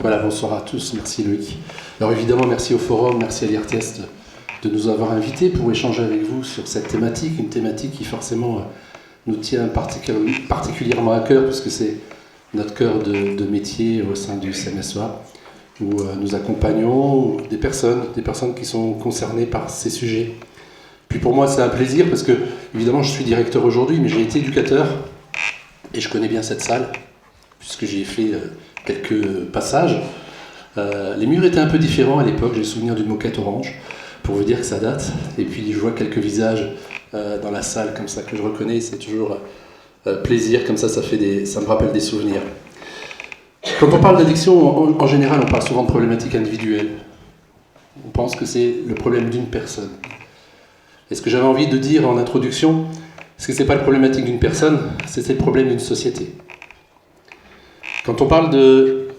Voilà, bonsoir à tous, merci Loïc. Alors évidemment, merci au Forum, merci à l'IRTS de nous avoir invités pour échanger avec vous sur cette thématique, une thématique qui forcément nous tient particulièrement à cœur, puisque c'est notre cœur de métier au sein du CMSOA, où nous accompagnons des personnes qui sont concernées par ces sujets. Puis pour moi, c'est un plaisir, parce que évidemment, je suis directeur aujourd'hui, mais j'ai été éducateur, et je connais bien cette salle, puisque j'y ai fait quelques passages. Les murs étaient un peu différents à l'époque, j'ai le souvenir d'une moquette orange, pour vous dire que ça date. Et puis je vois quelques visages dans la salle comme ça que je reconnais, c'est toujours plaisir, comme ça ça me rappelle des souvenirs. Quand on parle d'addiction, en général, on parle souvent de problématiques individuelles. On pense que c'est le problème d'une personne. Et ce que j'avais envie de dire en introduction, c'est que ce n'est pas la problématique d'une personne, c'est le problème d'une société. Quand on parle de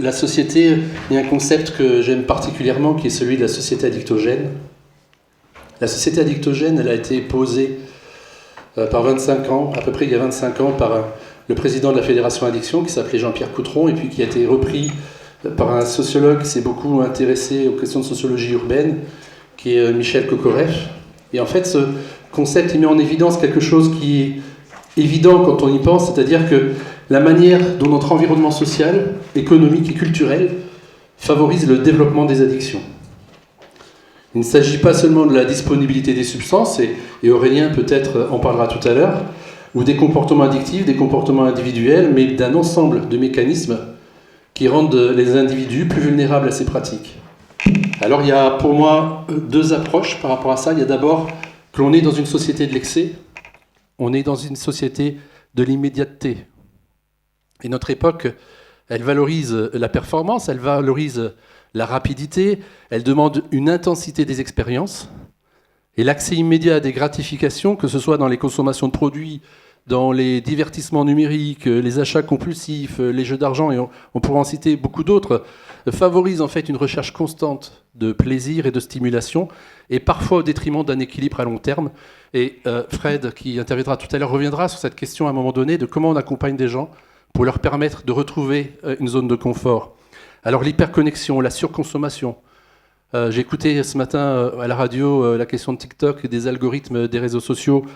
la société, il y a un concept que j'aime particulièrement qui est celui de la société addictogène. La société addictogène, elle a été posée par 25 ans, à peu près il y a 25 ans, par le président de la Fédération Addiction qui s'appelait Jean-Pierre Coutron et puis qui a été repris par un sociologue qui s'est beaucoup intéressé aux questions de sociologie urbaine, qui est Michel Kokoreff. Et en fait, ce concept, il met en évidence quelque chose qui est évident quand on y pense, c'est-à-dire que la manière dont notre environnement social, économique et culturel favorise le développement des addictions. Il ne s'agit pas seulement de la disponibilité des substances, et Aurélien peut-être en parlera tout à l'heure, ou des comportements addictifs, des comportements individuels, mais d'un ensemble de mécanismes qui rendent les individus plus vulnérables à ces pratiques. Alors il y a pour moi deux approches par rapport à ça. Il y a d'abord que l'on est dans une société de l'excès, on est dans une société de l'immédiateté. Et notre époque, elle valorise la performance, elle valorise la rapidité, elle demande une intensité des expériences et l'accès immédiat à des gratifications, que ce soit dans les consommations de produits, dans les divertissements numériques, les achats compulsifs, les jeux d'argent, et on pourrait en citer beaucoup d'autres, favorise en fait une recherche constante de plaisir et de stimulation, et parfois au détriment d'un équilibre à long terme. Et Fred, qui interviendra tout à l'heure, reviendra sur cette question à un moment donné de comment on accompagne des gens pour leur permettre de retrouver une zone de confort. Alors l'hyperconnexion, la surconsommation. J'ai écouté ce matin à la radio la question de TikTok et des algorithmes des réseaux sociaux,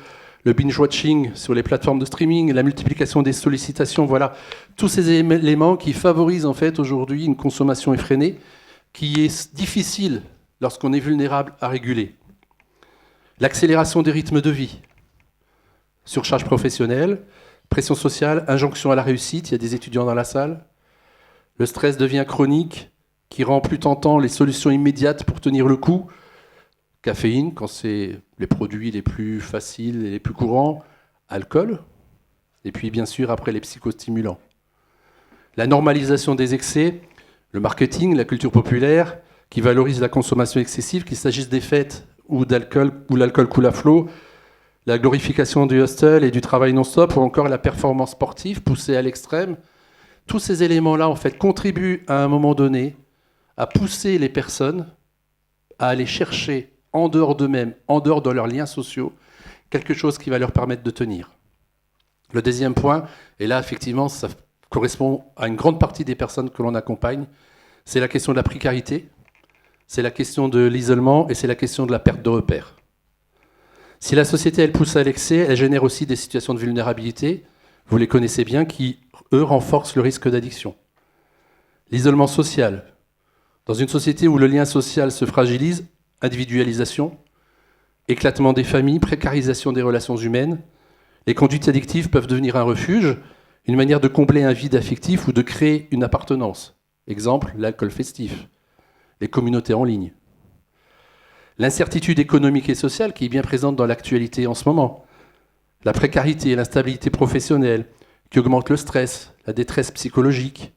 le binge-watching sur les plateformes de streaming, la multiplication des sollicitations, voilà. Tous ces éléments qui favorisent en fait aujourd'hui une consommation effrénée qui est difficile lorsqu'on est vulnérable à réguler. L'accélération des rythmes de vie, surcharge professionnelle, pression sociale, injonction à la réussite, il y a des étudiants dans la salle. Le stress devient chronique, qui rend plus tentant les solutions immédiates pour tenir le coup. Caféine, quand c'est les produits les plus faciles et les plus courants. Alcool. Et puis, bien sûr, après, les psychostimulants. La normalisation des excès, le marketing, la culture populaire, qui valorise la consommation excessive, qu'il s'agisse des fêtes ou d'alcool, où l'alcool coule à flot, la glorification du hustle et du travail non-stop, ou encore la performance sportive poussée à l'extrême. Tous ces éléments-là, en fait, contribuent à un moment donné à pousser les personnes à aller chercher en dehors d'eux-mêmes, en dehors de leurs liens sociaux, quelque chose qui va leur permettre de tenir. Le deuxième point, et là, effectivement, ça correspond à une grande partie des personnes que l'on accompagne, c'est la question de la précarité, c'est la question de l'isolement et c'est la question de la perte de repères. Si la société, elle pousse à l'excès, elle génère aussi des situations de vulnérabilité, vous les connaissez bien, qui, eux, renforcent le risque d'addiction. L'isolement social. Dans une société où le lien social se fragilise, individualisation, éclatement des familles, précarisation des relations humaines, les conduites addictives peuvent devenir un refuge, une manière de combler un vide affectif ou de créer une appartenance. Exemple, l'alcool festif, les communautés en ligne. L'incertitude économique et sociale qui est bien présente dans l'actualité en ce moment. La précarité et l'instabilité professionnelle qui augmentent le stress, la détresse psychologique.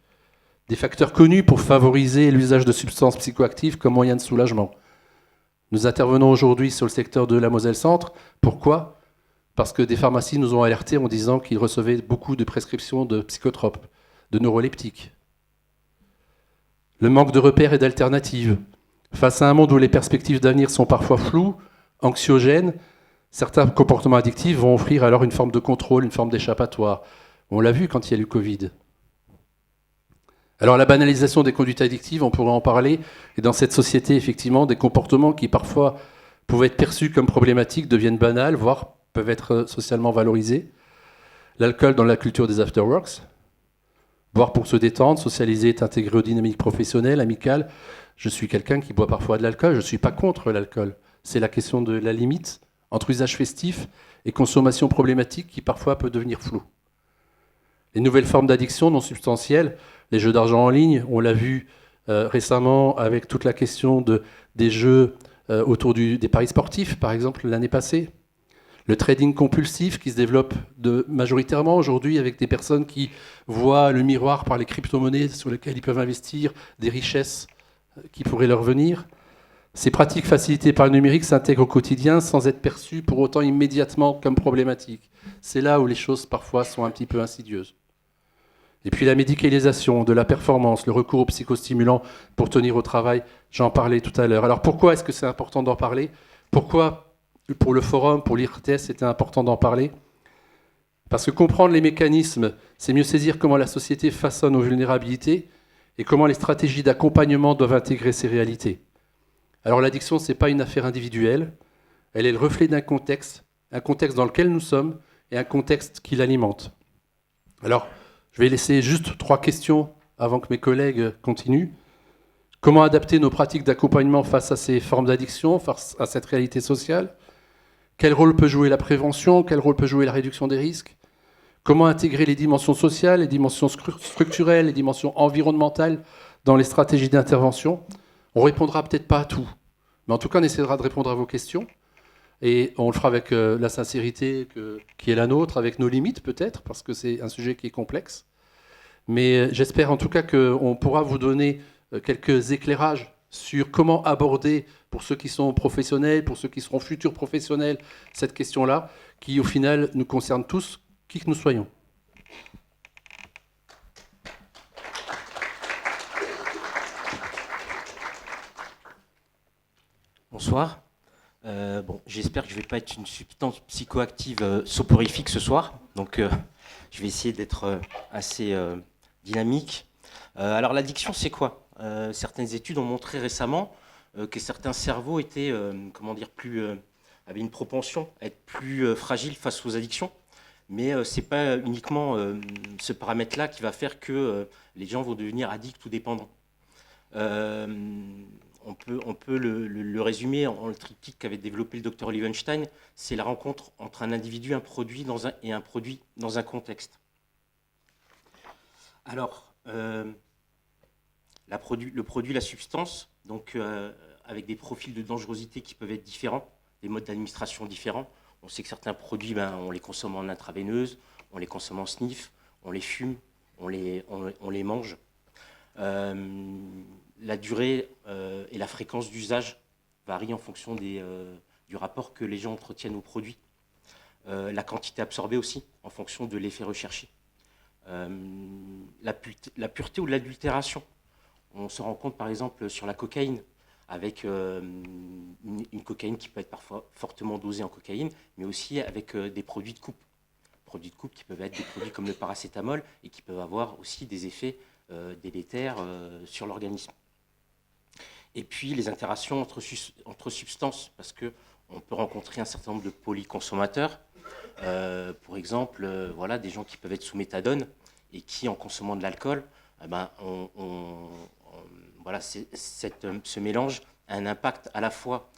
Des facteurs connus pour favoriser l'usage de substances psychoactives comme moyen de soulagement. Nous intervenons aujourd'hui sur le secteur de la Moselle-Centre. Pourquoi ? Parce que des pharmacies nous ont alertés en disant qu'ils recevaient beaucoup de prescriptions de psychotropes, de neuroleptiques. Le manque de repères et d'alternatives. Face à un monde où les perspectives d'avenir sont parfois floues, anxiogènes, certains comportements addictifs vont offrir alors une forme de contrôle, une forme d'échappatoire. On l'a vu quand il y a eu le Covid. Alors la banalisation des conduites addictives, on pourrait en parler, et dans cette société, effectivement, des comportements qui parfois pouvaient être perçus comme problématiques deviennent banals, voire peuvent être socialement valorisés. L'alcool dans la culture des afterworks, boire pour se détendre, socialiser est intégré aux dynamiques professionnelles, amicales. Je suis quelqu'un qui boit parfois de l'alcool, je ne suis pas contre l'alcool. C'est la question de la limite entre usage festif et consommation problématique qui parfois peut devenir floue. Les nouvelles formes d'addiction non substantielles, les jeux d'argent en ligne, on l'a vu récemment avec toute la question des jeux autour des paris sportifs, par exemple, l'année passée. Le trading compulsif qui se développe majoritairement aujourd'hui avec des personnes qui voient le miroir par les crypto-monnaies sur lesquelles ils peuvent investir des richesses qui pourraient leur venir. Ces pratiques facilitées par le numérique s'intègrent au quotidien sans être perçues pour autant immédiatement comme problématiques. C'est là où les choses parfois sont un petit peu insidieuses. Et puis la médicalisation de la performance, le recours aux psychostimulants pour tenir au travail, j'en parlais tout à l'heure. Alors pourquoi est-ce que c'est important d'en parler ? Pourquoi, pour le forum, pour l'IRTS, c'était important d'en parler ? Parce que comprendre les mécanismes, c'est mieux saisir comment la société façonne nos vulnérabilités et comment les stratégies d'accompagnement doivent intégrer ces réalités. Alors l'addiction, ce n'est pas une affaire individuelle, elle est le reflet d'un contexte dans lequel nous sommes et un contexte qui l'alimente. Alors, je vais laisser juste 3 questions avant que mes collègues continuent. Comment adapter nos pratiques d'accompagnement face à ces formes d'addiction, face à cette réalité sociale ? Quel rôle peut jouer la prévention ? Quel rôle peut jouer la réduction des risques ? Comment intégrer les dimensions sociales, les dimensions structurelles, les dimensions environnementales dans les stratégies d'intervention ? On ne répondra peut-être pas à tout, mais en tout cas, on essaiera de répondre à vos questions. Et on le fera avec la sincérité qui est la nôtre, avec nos limites peut-être, parce que c'est un sujet qui est complexe. Mais j'espère en tout cas qu'on pourra vous donner quelques éclairages sur comment aborder, pour ceux qui sont professionnels, pour ceux qui seront futurs professionnels, cette question-là, qui au final nous concerne tous, qui que nous soyons. Bonsoir. J'espère que je ne vais pas être une substance psychoactive soporifique ce soir. Donc, je vais essayer d'être assez dynamique. Alors, l'addiction, c'est quoi ? Certaines études ont montré récemment que certains cerveaux étaient, avaient une propension à être plus fragiles face aux addictions. Mais ce n'est pas uniquement ce paramètre-là qui va faire que les gens vont devenir addicts ou dépendants. On peut le résumer en le triptyque qu'avait développé le docteur Liebenstein, c'est la rencontre entre un individu, un produit et un produit dans un contexte. Alors, le produit, la substance, donc avec des profils de dangerosité qui peuvent être différents, des modes d'administration différents. On sait que certains produits, on les consomme en intraveineuse, on les consomme en sniff, on les fume, on les mange. La durée et la fréquence d'usage varient en fonction du rapport que les gens entretiennent au produit. La quantité absorbée aussi, en fonction de l'effet recherché. La pureté ou l'adultération. On se rend compte, par exemple, sur la cocaïne, avec une cocaïne qui peut être parfois fortement dosée en cocaïne, mais aussi avec des produits de coupe. Produits de coupe qui peuvent être des produits comme le paracétamol et qui peuvent avoir aussi des effets délétères sur l'organisme. Et puis les interactions entre substances, parce qu'on peut rencontrer un certain nombre de polyconsommateurs, pour exemple, des gens qui peuvent être sous méthadone et qui, en consommant de l'alcool, ce mélange a un impact à la fois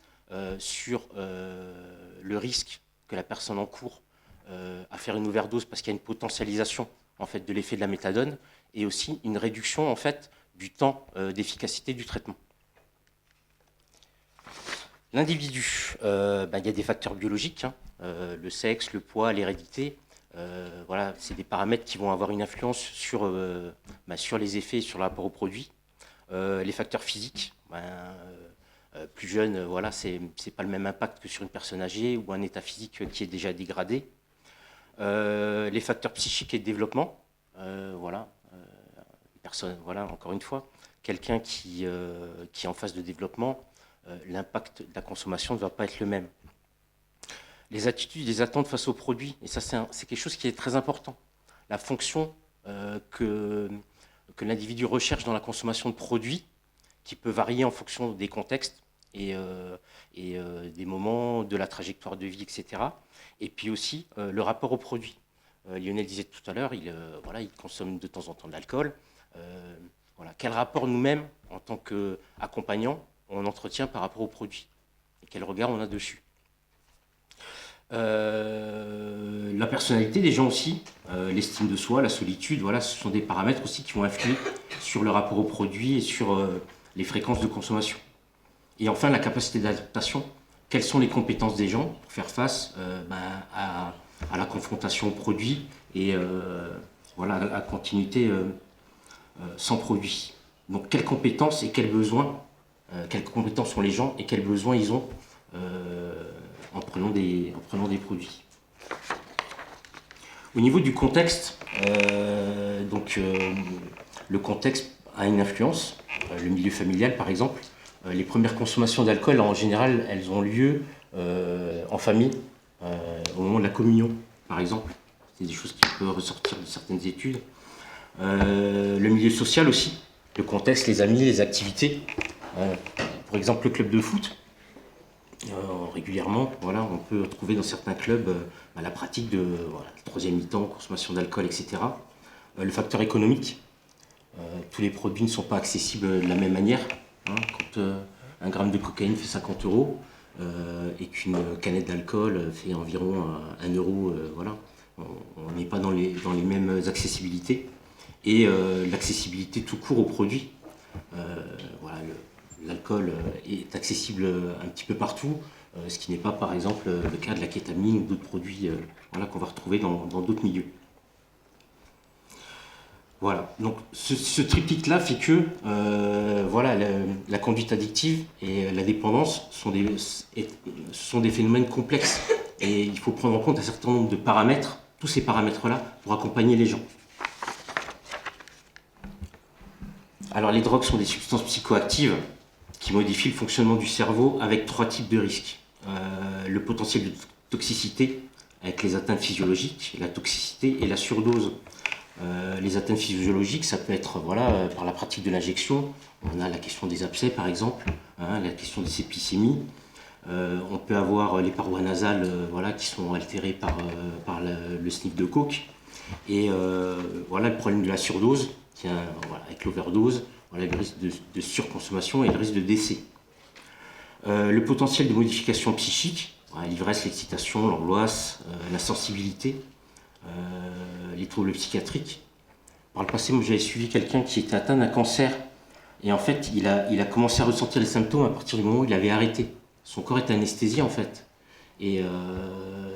sur le risque que la personne encourt à faire une overdose parce qu'il y a une potentialisation en fait, de l'effet de la méthadone et aussi une réduction en fait, du temps d'efficacité du traitement. L'individu, il y a des facteurs biologiques, le sexe, le poids, l'hérédité. C'est des paramètres qui vont avoir une influence sur les effets et sur le rapport au produit. Les facteurs physiques, plus jeune, c'est pas le même impact que sur une personne âgée ou un état physique qui est déjà dégradé. Les facteurs psychiques et de développement, encore une fois, quelqu'un qui est en phase de développement, l'impact de la consommation ne va pas être le même. Les attitudes, les attentes face aux produits, et ça c'est quelque chose qui est très important. La fonction que l'individu recherche dans la consommation de produits, qui peut varier en fonction des contextes et des moments, de la trajectoire de vie, etc. Et puis aussi le rapport au produit. Lionel disait tout à l'heure, il consomme de temps en temps de l'alcool. Voilà. Quel rapport nous-mêmes, en tant qu'accompagnants, on entretient par rapport au produit? Et quel regard on a dessus? La personnalité des gens aussi, l'estime de soi, la solitude, voilà, ce sont des paramètres aussi qui vont influer sur le rapport au produit et sur les fréquences de consommation. Et enfin, la capacité d'adaptation. Quelles sont les compétences des gens pour faire face à la confrontation au produit et voilà, à la continuité sans produit. Donc, quelles compétences et quels besoins, quelles compétences ont les gens et quels besoins ils ont en prenant des produits. Au niveau du contexte, le contexte a une influence, le milieu familial par exemple. Les premières consommations d'alcool, en général, elles ont lieu en famille, au moment de la communion par exemple. C'est des choses qui peuvent ressortir de certaines études. Le milieu social aussi, le contexte, les amis, les activités. Par exemple, le club de foot. Régulièrement, voilà, on peut trouver dans certains clubs la pratique de troisième mi-temps, consommation d'alcool, etc. Le facteur économique, tous les produits ne sont pas accessibles de la même manière. Hein, quand un gramme de cocaïne fait 50 € et qu'une canette d'alcool fait environ 1 €, voilà, on n'est pas dans les mêmes accessibilités. Et l'accessibilité tout court aux produits. Voilà, l'alcool est accessible un petit peu partout, ce qui n'est pas par exemple le cas de la kétamine ou d'autres produits voilà, qu'on va retrouver dans d'autres milieux. Voilà, donc ce triptyque-là fait que voilà, la conduite addictive et la dépendance sont des phénomènes complexes et il faut prendre en compte un certain nombre de paramètres, tous ces paramètres-là, pour accompagner les gens. Alors les drogues sont des substances psychoactives qui modifient le fonctionnement du cerveau avec 3 types de risques. Le potentiel de toxicité avec les atteintes physiologiques, la toxicité et la surdose. Les atteintes physiologiques, ça peut être voilà, par la pratique de l'injection. On a la question des abcès par exemple, hein, la question des septicémies. On peut avoir les parois nasales voilà, qui sont altérées par le sniff de coke. Et voilà le problème de la surdose, voilà, avec l'overdose, voilà, le risque de surconsommation et le risque de décès. Le potentiel de modification psychique, voilà, l'ivresse, l'excitation, l'angoisse, la sensibilité, les troubles psychiatriques. Par le passé, moi j'avais suivi quelqu'un qui était atteint d'un cancer et en fait il a commencé à ressentir les symptômes à partir du moment où il avait arrêté. Son corps était anesthésié en fait et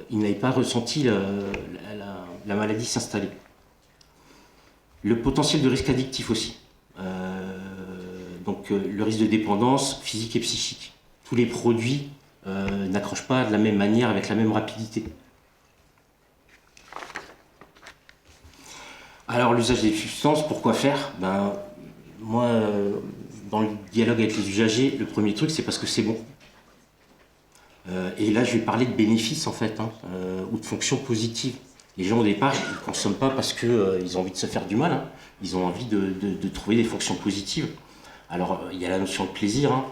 il n'avait pas ressenti la maladie s'installer. Le potentiel de risque addictif aussi. Donc le risque de dépendance physique et psychique. Tous les produits n'accrochent pas de la même manière, avec la même rapidité. Alors l'usage des substances, pourquoi faire? Moi, dans le dialogue avec les usagers, le premier truc c'est parce que c'est bon. Et là je vais parler de bénéfices en fait, hein, ou de fonctions positives. Les gens au départ, ils ne consomment pas parce qu'ils ont envie de se faire du mal, hein. Ils ont envie de trouver des fonctions positives. Alors il y a la notion de plaisir, hein,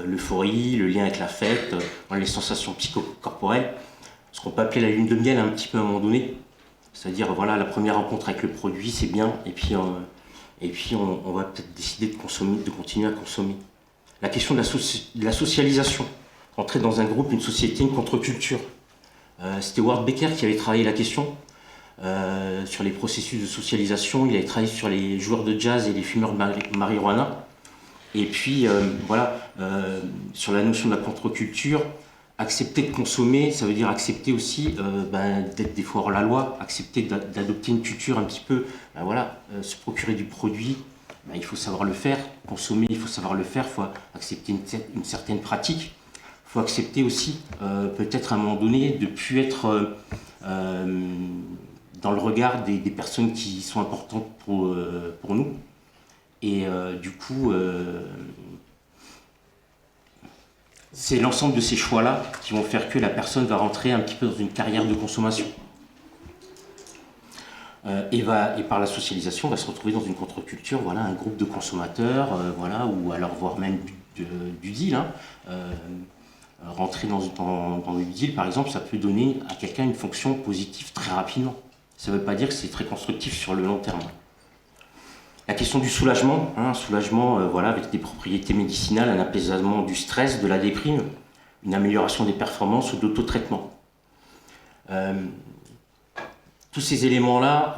l'euphorie, le lien avec la fête, les sensations psychocorporelles, ce qu'on peut appeler la lune de miel un petit peu à un moment donné. C'est-à-dire voilà, la première rencontre avec le produit, c'est bien, et puis on va peut-être décider de consommer, de continuer à consommer. La question de la socialisation, entrer dans un groupe, une société, une contre-culture. C'était Howard Becker qui avait travaillé la question sur les processus de socialisation. Il avait travaillé sur les joueurs de jazz et les fumeurs de marijuana. Et puis voilà, sur la notion de la contre-culture, accepter de consommer, ça veut dire accepter aussi d'être des fois hors la loi, accepter d'adopter une culture un petit peu, voilà, se procurer du produit, il faut savoir le faire, consommer, il faut savoir le faire, il faut accepter une certaine pratique. Il faut accepter aussi, peut-être à un moment donné, de ne plus être dans le regard des personnes qui sont importantes pour nous. Et du coup, c'est l'ensemble de ces choix-là qui vont faire que la personne va rentrer un petit peu dans une carrière de consommation. et par la socialisation, va se retrouver dans une contre-culture, voilà, un groupe de consommateurs, voilà, ou alors voire même du deal. Hein. Rentrer dans le deal, par exemple, ça peut donner à quelqu'un une fonction positive très rapidement. Ça ne veut pas dire que c'est très constructif sur le long terme. La question du soulagement, hein, soulagement voilà, avec des propriétés médicinales, un apaisement du stress, de la déprime, une amélioration des performances ou d'autotraitement. Tous ces éléments-là,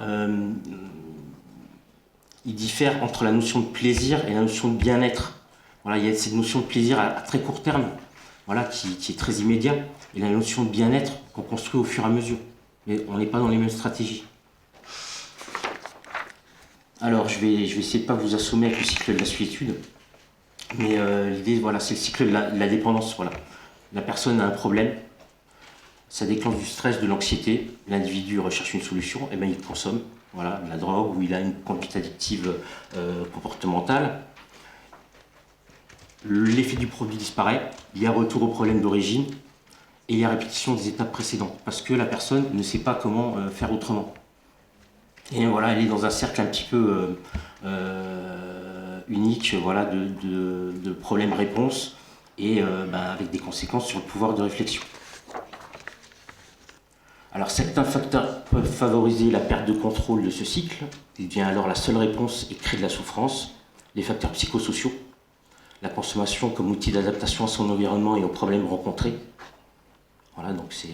ils diffèrent entre la notion de plaisir et la notion de bien-être. Voilà, il y a cette notion de plaisir à très court terme, voilà, qui est très immédiat, et la notion de bien-être qu'on construit au fur et à mesure. Mais on n'est pas dans les mêmes stratégies. Alors, je vais essayer de ne pas vous assommer avec le cycle de la solitude, mais l'idée, voilà, c'est le cycle de la dépendance. Voilà. La personne a un problème, ça déclenche du stress, de l'anxiété, l'individu recherche une solution, et bien il consomme, voilà, de la drogue, ou il a une conduite addictive comportementale. L'effet du produit disparaît, il y a retour au problème d'origine, et il y a répétition des étapes précédentes, parce que la personne ne sait pas comment faire autrement. Et voilà, elle est dans un cercle un petit peu unique, voilà, de problèmes-réponses, et avec des conséquences sur le pouvoir de réflexion. Alors certains facteurs peuvent favoriser la perte de contrôle de ce cycle, il devient alors la seule réponse et crée de la souffrance. Les facteurs psychosociaux, la consommation comme outil d'adaptation à son environnement et aux problèmes rencontrés. Voilà, donc c'est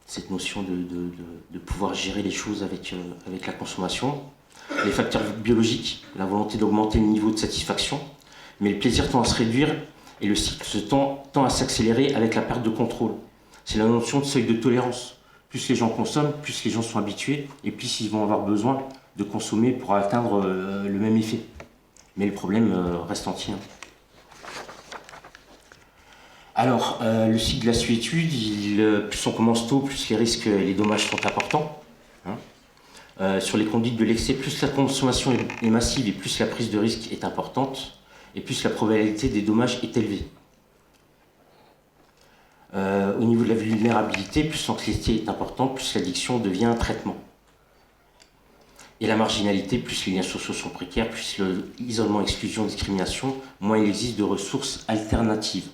cette notion de pouvoir gérer les choses avec la consommation. Les facteurs biologiques, la volonté d'augmenter le niveau de satisfaction, mais le plaisir tend à se réduire et le cycle tend à s'accélérer avec la perte de contrôle. C'est la notion de seuil de tolérance. Plus les gens consomment, plus les gens sont habitués, et plus ils vont avoir besoin de consommer pour atteindre le même effet. Mais le problème reste entier. Alors, le cycle de la solitude, plus on commence tôt, plus les risques et les dommages sont importants. Hein. Sur les conduites de l'excès, plus la consommation est massive et plus la prise de risque est importante, et plus la probabilité des dommages est élevée. Au niveau de la vulnérabilité, plus l'anxiété est importante, plus l'addiction devient un traitement. Et la marginalité, plus les liens sociaux sont précaires, plus l'isolement, exclusion, discrimination, moins il existe de ressources alternatives.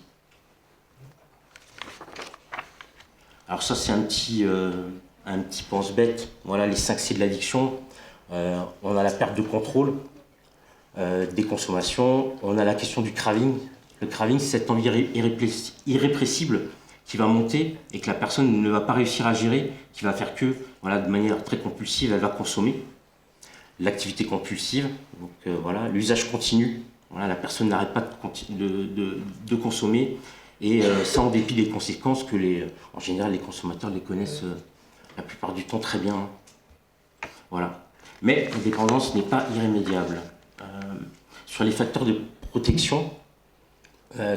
Alors ça, c'est un petit pense-bête. Voilà les 5 C de l'addiction. On a la perte de contrôle des consommations. On a la question du craving. Le craving, c'est cette envie irrépressible qui va monter et que la personne ne va pas réussir à gérer, qui va faire que, voilà, de manière très compulsive, elle va consommer. L'activité compulsive, donc voilà, l'usage continu. Voilà, la personne n'arrête pas de consommer. Et ça en dépit des conséquences que en général les consommateurs les connaissent la plupart du temps très bien. Voilà. Mais la dépendance n'est pas irrémédiable. Sur les facteurs de protection,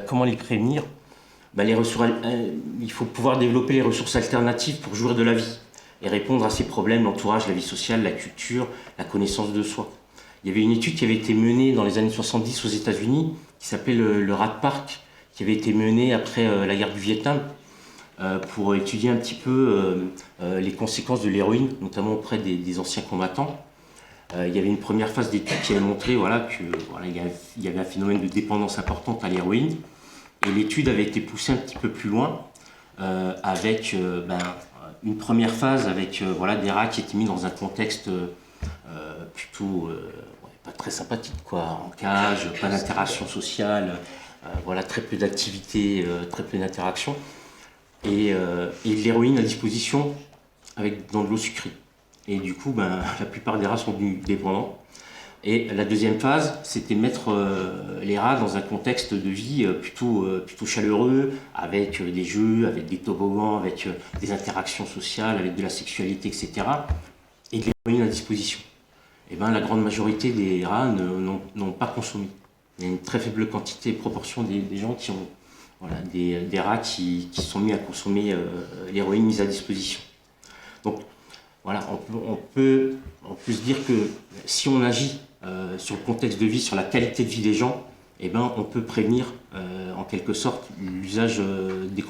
comment les prévenir? Il faut pouvoir développer les ressources alternatives pour jouir de la vie et répondre à ces problèmes, l'entourage, la vie sociale, la culture, la connaissance de soi. Il y avait une étude qui avait été menée dans les années 70 aux États-Unis qui s'appelait le Rat Park, qui avait été menée après la guerre du Vietnam pour étudier un petit peu les conséquences de l'héroïne, notamment auprès des anciens combattants. Il y avait une première phase d'étude qui avait montré qu'il y avait un phénomène de dépendance importante à l'héroïne. Et l'étude avait été poussée un petit peu plus loin avec une première phase avec des rats qui étaient mis dans un contexte plutôt pas très sympathique, quoi, en cage, pas d'interaction sociale, très peu d'activités, très peu d'interaction, et de l'héroïne à disposition dans de l'eau sucrée. Et du coup, la plupart des rats sont devenus dépendants. Et la deuxième phase, c'était mettre les rats dans un contexte de vie plutôt chaleureux, avec des jeux, avec des toboggans, avec des interactions sociales, avec de la sexualité, etc. Et de l'héroïne à disposition. Et la grande majorité des rats n'ont pas consommé. Il y a une très faible quantité, proportion des gens qui ont des rats qui sont mis à consommer l'héroïne mise à disposition. Donc voilà, on peut se dire que si on agit sur le contexte de vie, sur la qualité de vie des gens, on peut prévenir en quelque sorte l'usage des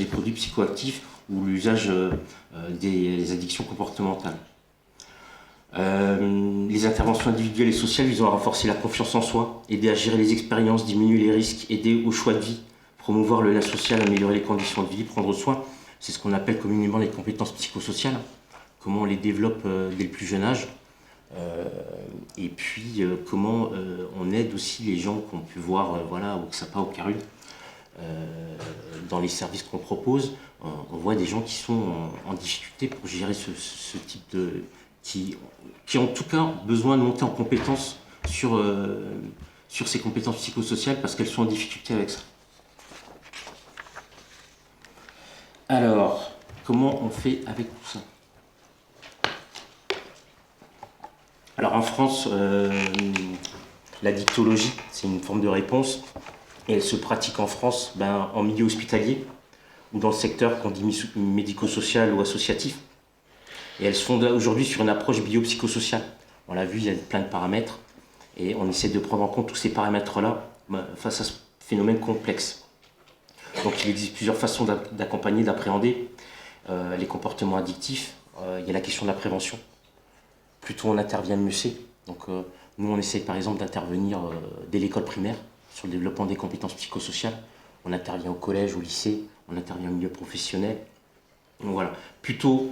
produits psychoactifs ou l'usage des addictions comportementales. Les interventions individuelles et sociales visant à renforcer la confiance en soi, aider à gérer les expériences, diminuer les risques, aider au choix de vie, promouvoir le lien social, améliorer les conditions de vie, prendre soin. C'est ce qu'on appelle communément les compétences psychosociales. Comment on les développe dès le plus jeune âge. Et puis comment on aide aussi les gens qu'on peut voir voilà, au XAPA, au CARU. Dans les services qu'on propose, on voit des gens qui sont en difficulté pour gérer ce type de... qui ont en tout cas besoin de monter en compétence sur ces compétences psychosociales parce qu'elles sont en difficulté avec ça. Alors, comment on fait avec tout ça? Alors en France, la dictologie, c'est une forme de réponse et elle se pratique en France en milieu hospitalier ou dans le secteur qu'on dit médico-social ou associatif. Et elle se fonde aujourd'hui sur une approche biopsychosociale. On l'a vu, il y a plein de paramètres et on essaie de prendre en compte tous ces paramètres-là face à ce phénomène complexe. Donc il existe plusieurs façons d'accompagner, d'appréhender les comportements addictifs. Il y a la question de la prévention. Plus tôt on intervient, mieux c'est. Donc nous on essaie par exemple d'intervenir dès l'école primaire sur le développement des compétences psychosociales. On intervient au collège, au lycée, on intervient au milieu professionnel. Donc voilà, plutôt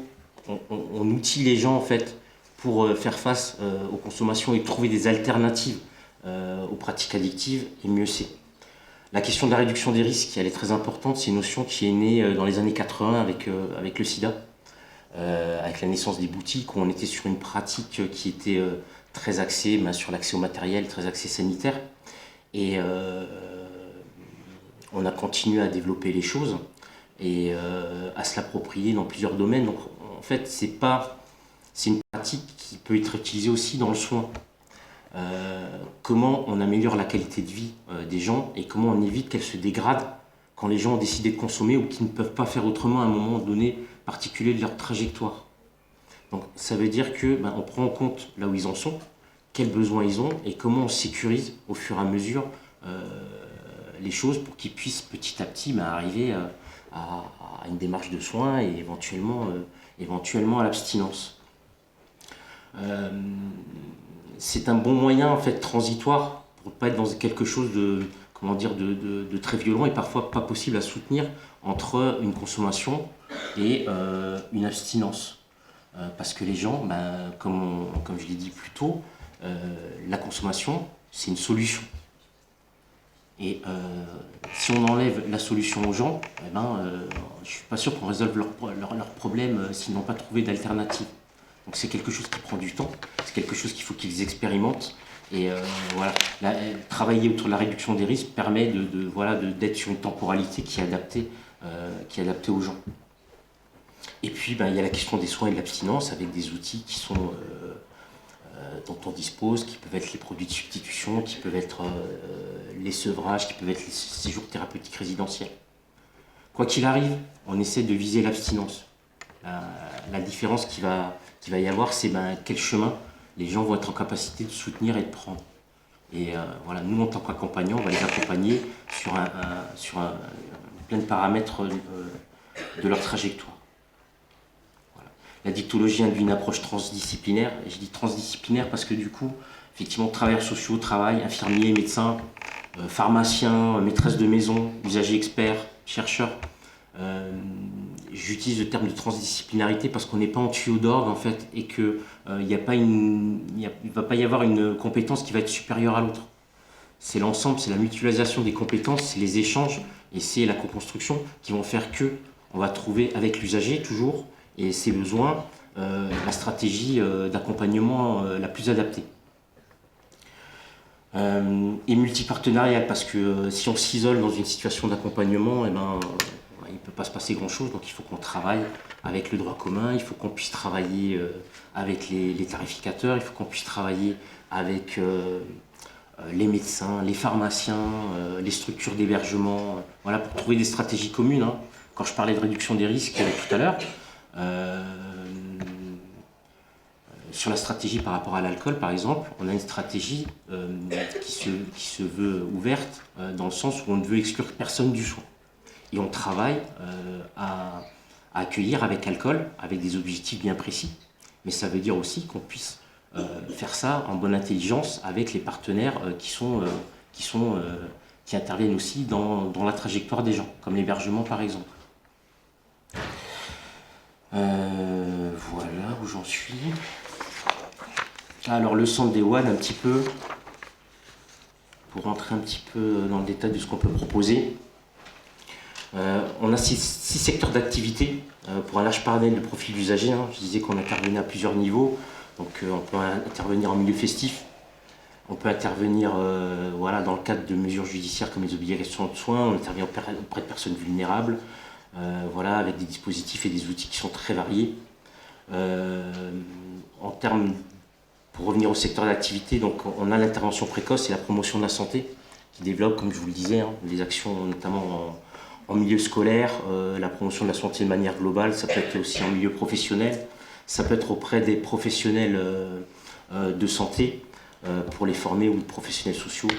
on outille les gens en fait pour faire face aux consommations et trouver des alternatives aux pratiques addictives et mieux c'est. La question de la réduction des risques, elle est très importante, c'est une notion qui est née dans les années 80 avec le sida, avec la naissance des boutiques où on était sur une pratique qui était très axée sur l'accès au matériel, très axée sanitaire. Et on a continué à développer les choses et à se l'approprier dans plusieurs domaines. Donc en fait, c'est une pratique qui peut être utilisée aussi dans le soin. Comment on améliore la qualité de vie des gens et comment on évite qu'elle se dégrade quand les gens ont décidé de consommer ou qu'ils ne peuvent pas faire autrement à un moment donné particulier de leur trajectoire. Donc ça veut dire que on prend en compte là où ils en sont, quels besoins ils ont et comment on sécurise au fur et à mesure les choses pour qu'ils puissent petit à petit arriver à une démarche de soins et éventuellement à l'abstinence. C'est un bon moyen en fait transitoire pour ne pas être dans quelque chose de très violent et parfois pas possible à soutenir entre une consommation et une abstinence. Parce que les gens, comme je l'ai dit plus tôt, la consommation, c'est une solution. Et si on enlève la solution aux gens, je ne suis pas sûr qu'on résolve leurs problèmes s'ils n'ont pas trouvé d'alternative. Donc c'est quelque chose qui prend du temps, c'est quelque chose qu'il faut qu'ils expérimentent. Et voilà, travailler autour de la réduction des risques permet d'être sur une temporalité qui est adaptée aux gens. Et puis il y a la question des soins et de l'abstinence avec des outils qui sont dont on dispose, qui peuvent être les produits de substitution, qui peuvent être les sevrages, qui peuvent être les séjours thérapeutiques résidentiels. Quoi qu'il arrive, on essaie de viser l'abstinence. La différence qu'il va y avoir, c'est quel chemin les gens vont être en capacité de soutenir et de prendre. Et voilà, nous, en tant qu'accompagnants, on va les accompagner sur plein de paramètres de leur trajectoire. Voilà. La dictologie induit une approche transdisciplinaire. Et je dis transdisciplinaire parce que du coup, effectivement, travailleurs sociaux, infirmiers, médecins, pharmaciens, maîtresses de maison, usagers experts, chercheurs. J'utilise le terme de transdisciplinarité parce qu'on n'est pas en tuyau d'orgue en fait et qu'il ne va pas y avoir une compétence qui va être supérieure à l'autre. C'est l'ensemble, c'est la mutualisation des compétences, c'est les échanges et c'est la co-construction qui vont faire que on va trouver avec l'usager toujours et ses besoins la stratégie d'accompagnement la plus adaptée. Et multipartenarial parce que si on s'isole dans une situation d'accompagnement, il ne peut pas se passer grand-chose, donc il faut qu'on travaille avec le droit commun, il faut qu'on puisse travailler avec les tarificateurs, il faut qu'on puisse travailler avec les médecins, les pharmaciens, les structures d'hébergement, voilà, pour trouver des stratégies communes. Hein. Quand je parlais de réduction des risques tout à l'heure, sur la stratégie par rapport à l'alcool, par exemple, on a une stratégie qui se veut ouverte dans le sens où on ne veut exclure personne du soin. Et on travaille à accueillir avec alcool, avec des objectifs bien précis. Mais ça veut dire aussi qu'on puisse faire ça en bonne intelligence avec les partenaires qui interviennent aussi dans la trajectoire des gens, comme l'hébergement par exemple. Voilà où j'en suis. Alors le centre des WAN un petit peu, pour rentrer un petit peu dans le détail de ce qu'on peut proposer. On a 6 secteurs d'activité pour un large panel de profils d'usagers. Je disais qu'on intervenait à plusieurs niveaux. Donc on peut intervenir en milieu festif, on peut intervenir voilà, dans le cadre de mesures judiciaires comme les obligations de soins, on intervient auprès de personnes vulnérables, voilà, avec des dispositifs et des outils qui sont très variés. En termes, pour revenir au secteur d'activité, donc on a l'intervention précoce et la promotion de la santé qui développe, comme je vous le disais, des actions notamment en milieu scolaire, la promotion de la santé de manière globale, ça peut être aussi en milieu professionnel, ça peut être auprès des professionnels de santé pour les former ou des professionnels sociaux.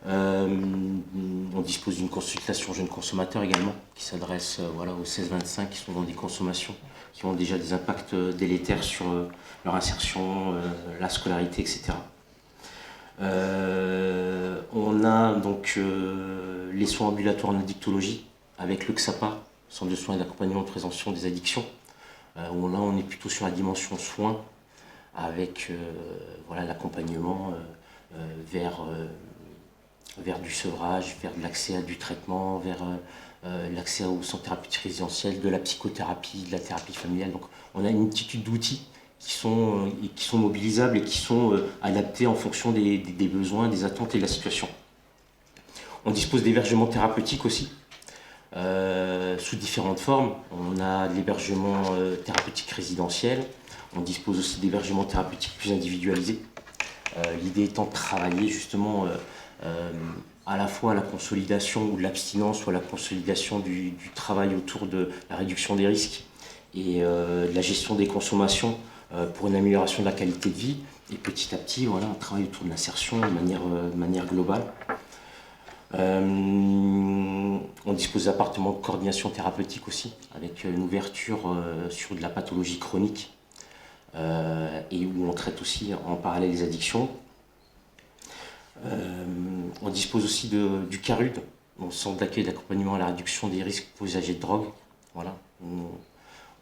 On dispose d'une consultation jeunes consommateurs également qui s'adresse voilà, aux 16-25 qui sont dans des consommations qui ont déjà des impacts délétères sur leur insertion, la scolarité, etc. On a donc les soins ambulatoires en addictologie avec le XAPA, Centre de soins et d'accompagnement de prévention des addictions, où là on est plutôt sur la dimension soins avec voilà, l'accompagnement vers du sevrage, vers de l'accès à du traitement, vers l'accès aux centres thérapeutiques résidentiels, de la psychothérapie, de la thérapie familiale. Donc on a une multitude d'outils qui sont mobilisables et qui sont adaptés en fonction des besoins, des attentes et de la situation. On dispose d'hébergements thérapeutiques aussi, sous différentes formes. On a de l'hébergement thérapeutique résidentiel, on dispose aussi d'hébergements thérapeutiques plus individualisés. L'idée étant de travailler justement à la fois à la consolidation ou de l'abstinence ou à la consolidation du travail autour de la réduction des risques et de la gestion des consommations pour une amélioration de la qualité de vie. Et petit à petit, voilà, on travaille autour de l'insertion de manière globale. On dispose d'appartements de coordination thérapeutique aussi, avec une ouverture sur de la pathologie chronique et où on traite aussi en parallèle les addictions. On dispose aussi du CARUD, le centre d'accueil et d'accompagnement à la réduction des risques pour usagers de drogue. Voilà.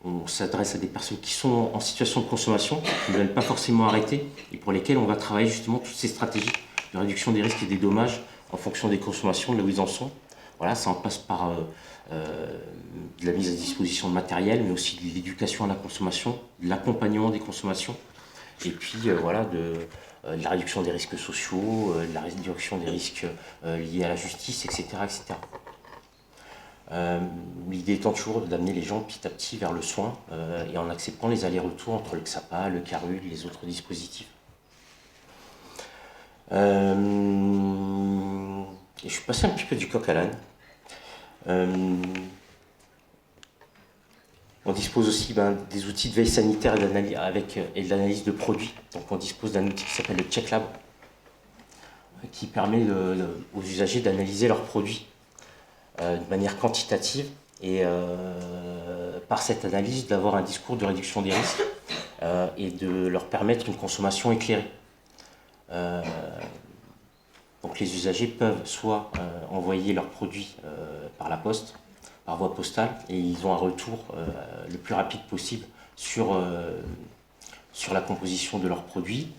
On s'adresse à des personnes qui sont en situation de consommation, qui ne veulent pas forcément arrêter, et pour lesquelles on va travailler justement toutes ces stratégies de réduction des risques et des dommages en fonction des consommations, de là où ils en sont. Voilà, ça en passe par de la mise à disposition de matériel, mais aussi de l'éducation à la consommation, de l'accompagnement des consommations, et puis voilà, de la réduction des risques sociaux, de la réduction des risques liés à la justice, etc. etc. L'idée étant toujours d'amener les gens petit à petit vers le soin et en acceptant les allers-retours entre le XAPA, le CARUD, les autres dispositifs. Et je suis passé un petit peu du coq à l'âne. On dispose aussi des outils de veille sanitaire et de l'analyse de produits. Donc on dispose d'un outil qui s'appelle le CheckLab, qui permet aux usagers d'analyser leurs produits de manière quantitative et par cette analyse d'avoir un discours de réduction des risques et de leur permettre une consommation éclairée. Donc les usagers peuvent soit envoyer leurs produits par la poste, par voie postale, et ils ont un retour le plus rapide possible sur la composition de leurs produits.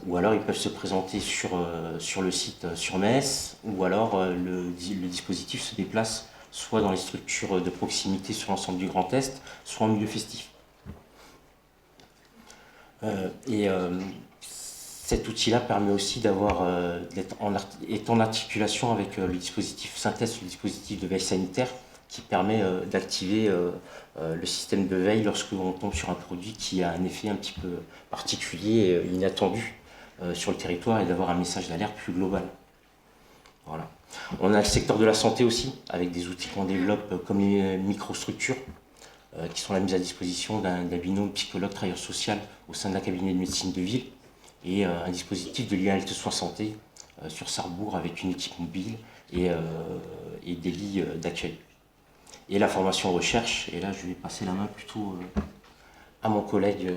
Ou alors ils peuvent se présenter sur le site sur Metz, ou alors le dispositif se déplace soit dans les structures de proximité sur l'ensemble du Grand Est, soit en milieu festif. Cet outil-là permet aussi d'être en articulation avec le dispositif synthèse, le dispositif de veille sanitaire, qui permet d'activer le système de veille lorsque l'on tombe sur un produit qui a un effet un petit peu particulier et inattendu sur le territoire, et d'avoir un message d'alerte plus global. Voilà. On a le secteur de la santé aussi, avec des outils qu'on développe comme les microstructures, qui sont la mise à disposition d'un binôme psychologue-travailleur social au sein d'un cabinet de médecine de ville, et un dispositif de lien Health Soins Santé sur Sarrebourg avec une équipe mobile et des lits d'accueil. Et la formation recherche, et là je vais passer la main plutôt à mon collègue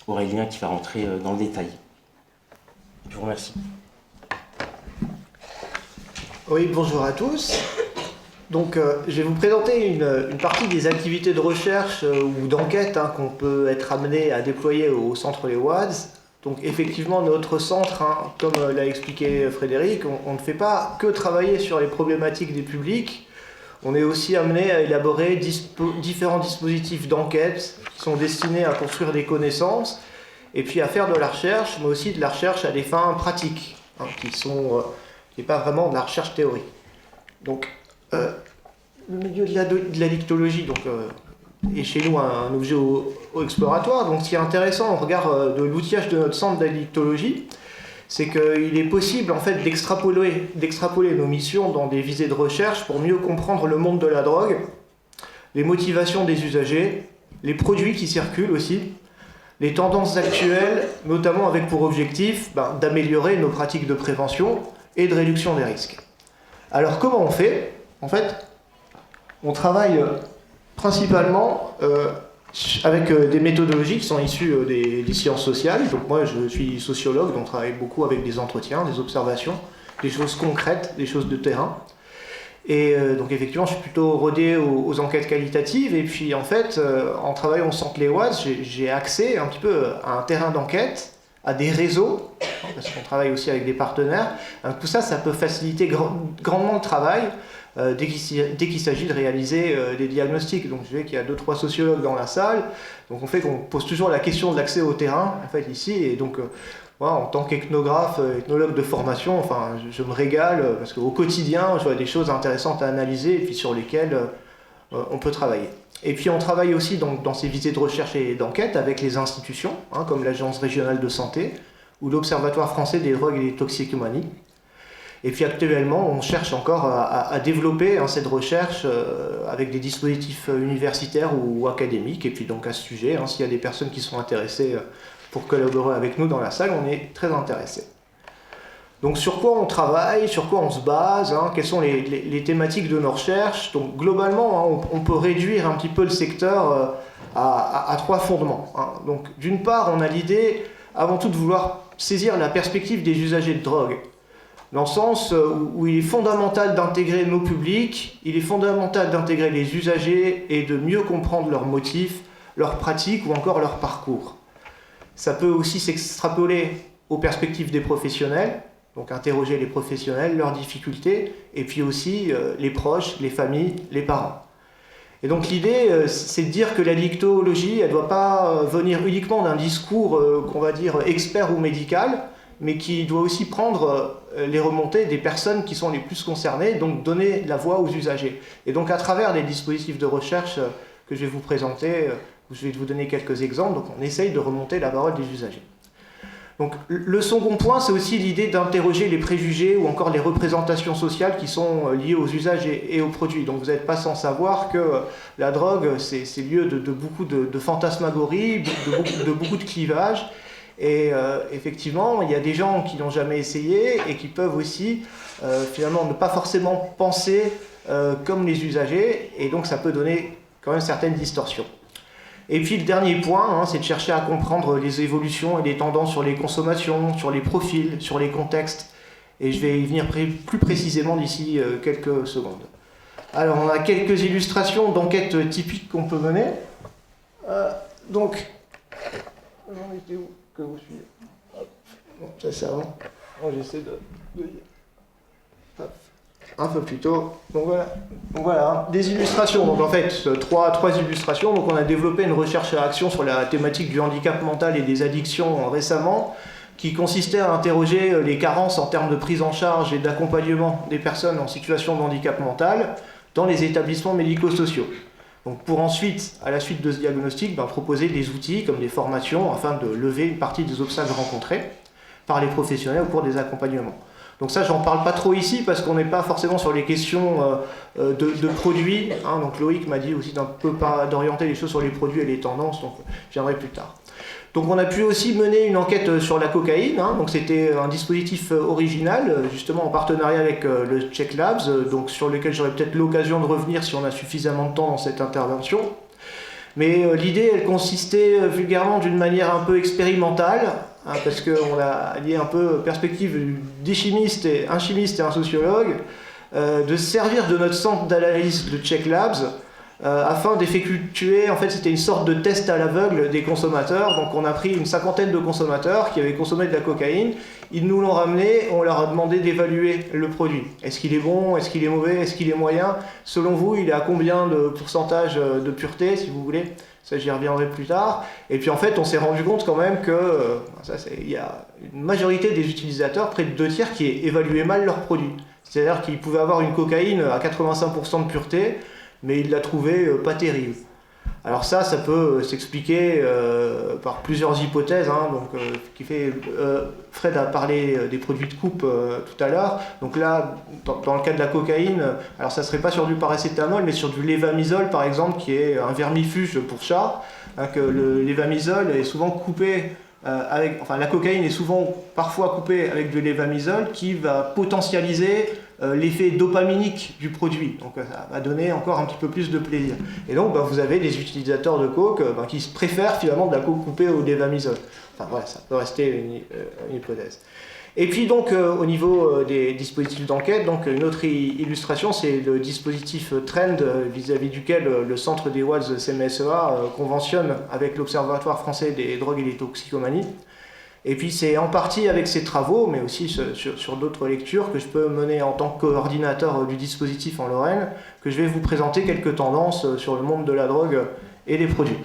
Aurélien qui va rentrer dans le détail. Je vous remercie. Oui, bonjour à tous. Donc, je vais vous présenter une partie des activités de recherche ou d'enquête qu'on peut être amené à déployer au centre Les Wads. Donc, effectivement, notre centre, comme l'a expliqué Frédéric, on ne fait pas que travailler sur les problématiques des publics. On est aussi amené à élaborer différents dispositifs d'enquête qui sont destinés à construire des connaissances et puis à faire de la recherche, mais aussi de la recherche à des fins pratiques, qui n'est pas vraiment de la recherche théorique. Donc, le milieu de la dictologie est chez nous un objet exploratoire. Donc, ce qui est intéressant au regard de l'outillage de notre centre de la dictologie, c'est qu'il est possible en fait d'extrapoler nos missions dans des visées de recherche pour mieux comprendre le monde de la drogue, les motivations des usagers, les produits qui circulent aussi, les tendances actuelles, notamment avec pour objectif d'améliorer nos pratiques de prévention et de réduction des risques. Alors comment on fait? En fait, on travaille principalement avec des méthodologies qui sont issues des sciences sociales. Donc moi, je suis sociologue, donc on travaille beaucoup avec des entretiens, des observations, des choses concrètes, des choses de terrain. Et donc effectivement, je suis plutôt rodé aux enquêtes qualitatives. Et puis en fait, en travaillant au centre Les Wads, j'ai accès un petit peu à un terrain d'enquête, à des réseaux, parce qu'on travaille aussi avec des partenaires. Tout ça, ça peut faciliter grandement le travail dès qu'il s'agit de réaliser des diagnostics. Donc je sais qu'il y a 2-3 sociologues dans la salle, donc on pose toujours la question de l'accès au terrain, en fait, ici, et donc voilà, en tant qu'ethnographe, ethnologue de formation, enfin, je me régale, parce qu'au quotidien, je vois des choses intéressantes à analyser, et puis sur lesquelles on peut travailler. Et puis on travaille aussi dans ces visées de recherche et d'enquête avec les institutions, comme l'Agence régionale de santé, ou l'Observatoire français des drogues et des toxicomanies. Et puis actuellement, on cherche encore à développer cette recherche avec des dispositifs universitaires ou académiques. Et puis donc à ce sujet, s'il y a des personnes qui sont intéressées pour collaborer avec nous dans la salle, on est très intéressés. Donc sur quoi on travaille, sur quoi on se base, quelles sont les thématiques de nos recherches. Donc globalement, on peut réduire un petit peu le secteur à 3 fondements. Donc d'une part, on a l'idée avant tout de vouloir saisir la perspective des usagers de drogue, dans le sens où il est fondamental d'intégrer nos publics, il est fondamental d'intégrer les usagers et de mieux comprendre leurs motifs, leurs pratiques ou encore leur parcours. Ça peut aussi s'extrapoler aux perspectives des professionnels, donc interroger les professionnels, leurs difficultés, et puis aussi les proches, les familles, les parents. Et donc l'idée, c'est de dire que la dictologie, elle ne doit pas venir uniquement d'un discours qu'on va dire expert ou médical, mais qui doit aussi prendre les remontées des personnes qui sont les plus concernées, donc donner la voix aux usagers. Et donc à travers les dispositifs de recherche que je vais vous présenter, où je vais vous donner quelques exemples, donc on essaye de remonter la parole des usagers. Donc le second point, c'est aussi l'idée d'interroger les préjugés ou encore les représentations sociales qui sont liées aux usages et aux produits. Donc vous n'êtes pas sans savoir que la drogue, c'est lieu de beaucoup de fantasmagories, de beaucoup de clivages. Et effectivement, il y a des gens qui n'ont jamais essayé et qui peuvent aussi finalement ne pas forcément penser comme les usagers, et donc ça peut donner quand même certaines distorsions. Et puis le dernier point, c'est de chercher à comprendre les évolutions et les tendances sur les consommations, sur les profils, sur les contextes. Et je vais y venir plus précisément d'ici quelques secondes. Alors on a quelques illustrations d'enquêtes typiques qu'on peut mener. Donc, j'en étais où que vous suivez? Bon, ça c'est avant. Bon, j'essaie de... Hop. Un peu plus tôt. Donc voilà, des illustrations. Donc en fait, trois illustrations. Donc on a développé une recherche à action sur la thématique du handicap mental et des addictions récemment, qui consistait à interroger les carences en termes de prise en charge et d'accompagnement des personnes en situation de handicap mental dans les établissements médico-sociaux. Donc pour ensuite, à la suite de ce diagnostic, proposer des outils comme des formations afin de lever une partie des obstacles rencontrés par les professionnels au cours des accompagnements. Donc ça, j'en parle pas trop ici parce qu'on n'est pas forcément sur les questions de produits. Donc Loïc m'a dit aussi d'orienter les choses sur les produits et les tendances, donc j'y viendrai plus tard. Donc on a pu aussi mener une enquête sur la cocaïne. Donc c'était un dispositif original, justement en partenariat avec le Check Labs, donc sur lequel j'aurai peut-être l'occasion de revenir si on a suffisamment de temps dans cette intervention. Mais l'idée, elle consistait vulgairement d'une manière un peu expérimentale, hein, parce qu'on a lié un peu perspective un chimiste et un sociologue, de se servir de notre centre d'analyse de Check Labs afin d'effectuer, en fait c'était une sorte de test à l'aveugle des consommateurs. Donc on a pris une 50aine de consommateurs qui avaient consommé de la cocaïne, ils nous l'ont ramené, on leur a demandé d'évaluer le produit. Est-ce qu'il est bon, est-ce qu'il est mauvais, est-ce qu'il est moyen? Selon vous, il est à combien de pourcentage de pureté, si vous voulez? Ça, j'y reviendrai plus tard. Et puis en fait, on s'est rendu compte quand même que il y a une majorité des utilisateurs, près de 2/3, qui évaluaient mal leur produit. C'est-à-dire qu'ils pouvaient avoir une cocaïne à 85% de pureté, mais ils la trouvaient pas terrible. Alors ça peut s'expliquer par plusieurs hypothèses. Hein, Fred a parlé des produits de coupe tout à l'heure. Donc là, dans le cas de la cocaïne, alors ça serait pas sur du paracétamol, mais sur du lévamisole par exemple, qui est un vermifuge pour chat. Hein, que le lévamisole est souvent coupé la cocaïne est parfois coupée avec du lévamisole qui va potentialiser l'effet dopaminique du produit. Donc ça va donner encore un petit peu plus de plaisir. Et donc vous avez des utilisateurs de coke qui préfèrent finalement de la coke coupée au lévamisole. Enfin voilà, ça peut rester une hypothèse. Et puis donc au niveau des dispositifs d'enquête, donc une autre illustration, c'est le dispositif Trend vis-à-vis duquel le centre des WADS CMSEA conventionne avec l'Observatoire français des drogues et des toxicomanies. Et puis c'est en partie avec ces travaux, mais aussi sur d'autres lectures que je peux mener en tant que coordinateur du dispositif en Lorraine, que je vais vous présenter quelques tendances sur le monde de la drogue et des produits.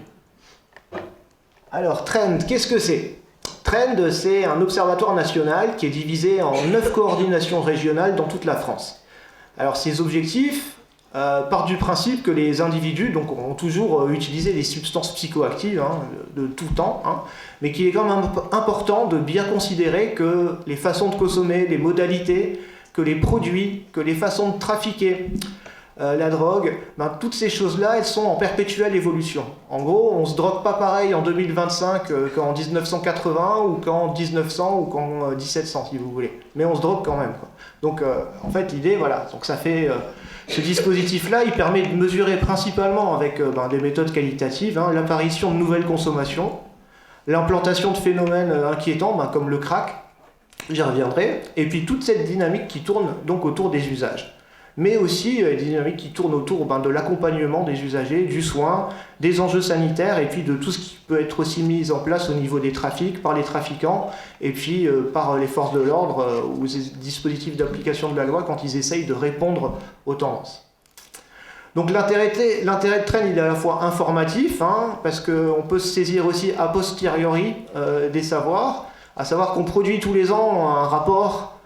Alors Trend, qu'est-ce que c'est ? Trend, c'est un observatoire national qui est divisé en 9 coordinations régionales dans toute la France. Alors ces objectifs partent du principe que les individus ont toujours utilisé des substances psychoactives de tout temps, mais qu'il est quand même important de bien considérer que les façons de consommer, les modalités, que les produits, que les façons de trafiquer la drogue, toutes ces choses-là, elles sont en perpétuelle évolution. En gros, on ne se drogue pas pareil en 2025 qu'en 1980 ou qu'en 1900 ou qu'en 1700, si vous voulez. Mais on se drogue quand même, quoi. Donc, en fait, l'idée, voilà. Donc, ça fait... ce dispositif-là, il permet de mesurer principalement avec des méthodes qualitatives l'apparition de nouvelles consommations, l'implantation de phénomènes inquiétants comme le crack, j'y reviendrai, et puis toute cette dynamique qui tourne donc autour des usages. Mais aussi des dynamiques qui tournent autour de l'accompagnement des usagers, du soin, des enjeux sanitaires, et puis de tout ce qui peut être aussi mis en place au niveau des trafics, par les trafiquants, et puis par les forces de l'ordre ou les dispositifs d'application de la loi quand ils essayent de répondre aux tendances. Donc l'intérêt de Trend, il est à la fois informatif, parce qu'on peut se saisir aussi a posteriori des savoirs, à savoir qu'on produit tous les ans un rapport,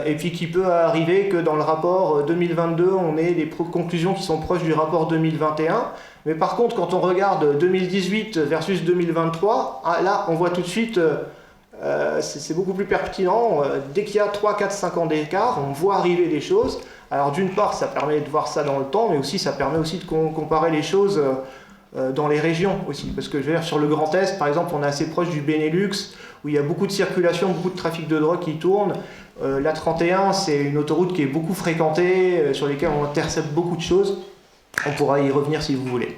et puis qu'il peut arriver que dans le rapport 2022, on ait des conclusions qui sont proches du rapport 2021. Mais par contre, quand on regarde 2018 versus 2023, là, on voit tout de suite, c'est beaucoup plus pertinent. Dès qu'il y a 3, 4, 5 ans d'écart, on voit arriver des choses. Alors d'une part, ça permet de voir ça dans le temps, mais aussi ça permet aussi de comparer les choses dans les régions aussi. Parce que je veux dire, sur le Grand Est, par exemple, on est assez proche du Benelux, où il y a beaucoup de circulation, beaucoup de trafic de drogue qui tourne. L'A31, c'est une autoroute qui est beaucoup fréquentée, sur laquelle on intercepte beaucoup de choses. On pourra y revenir si vous voulez.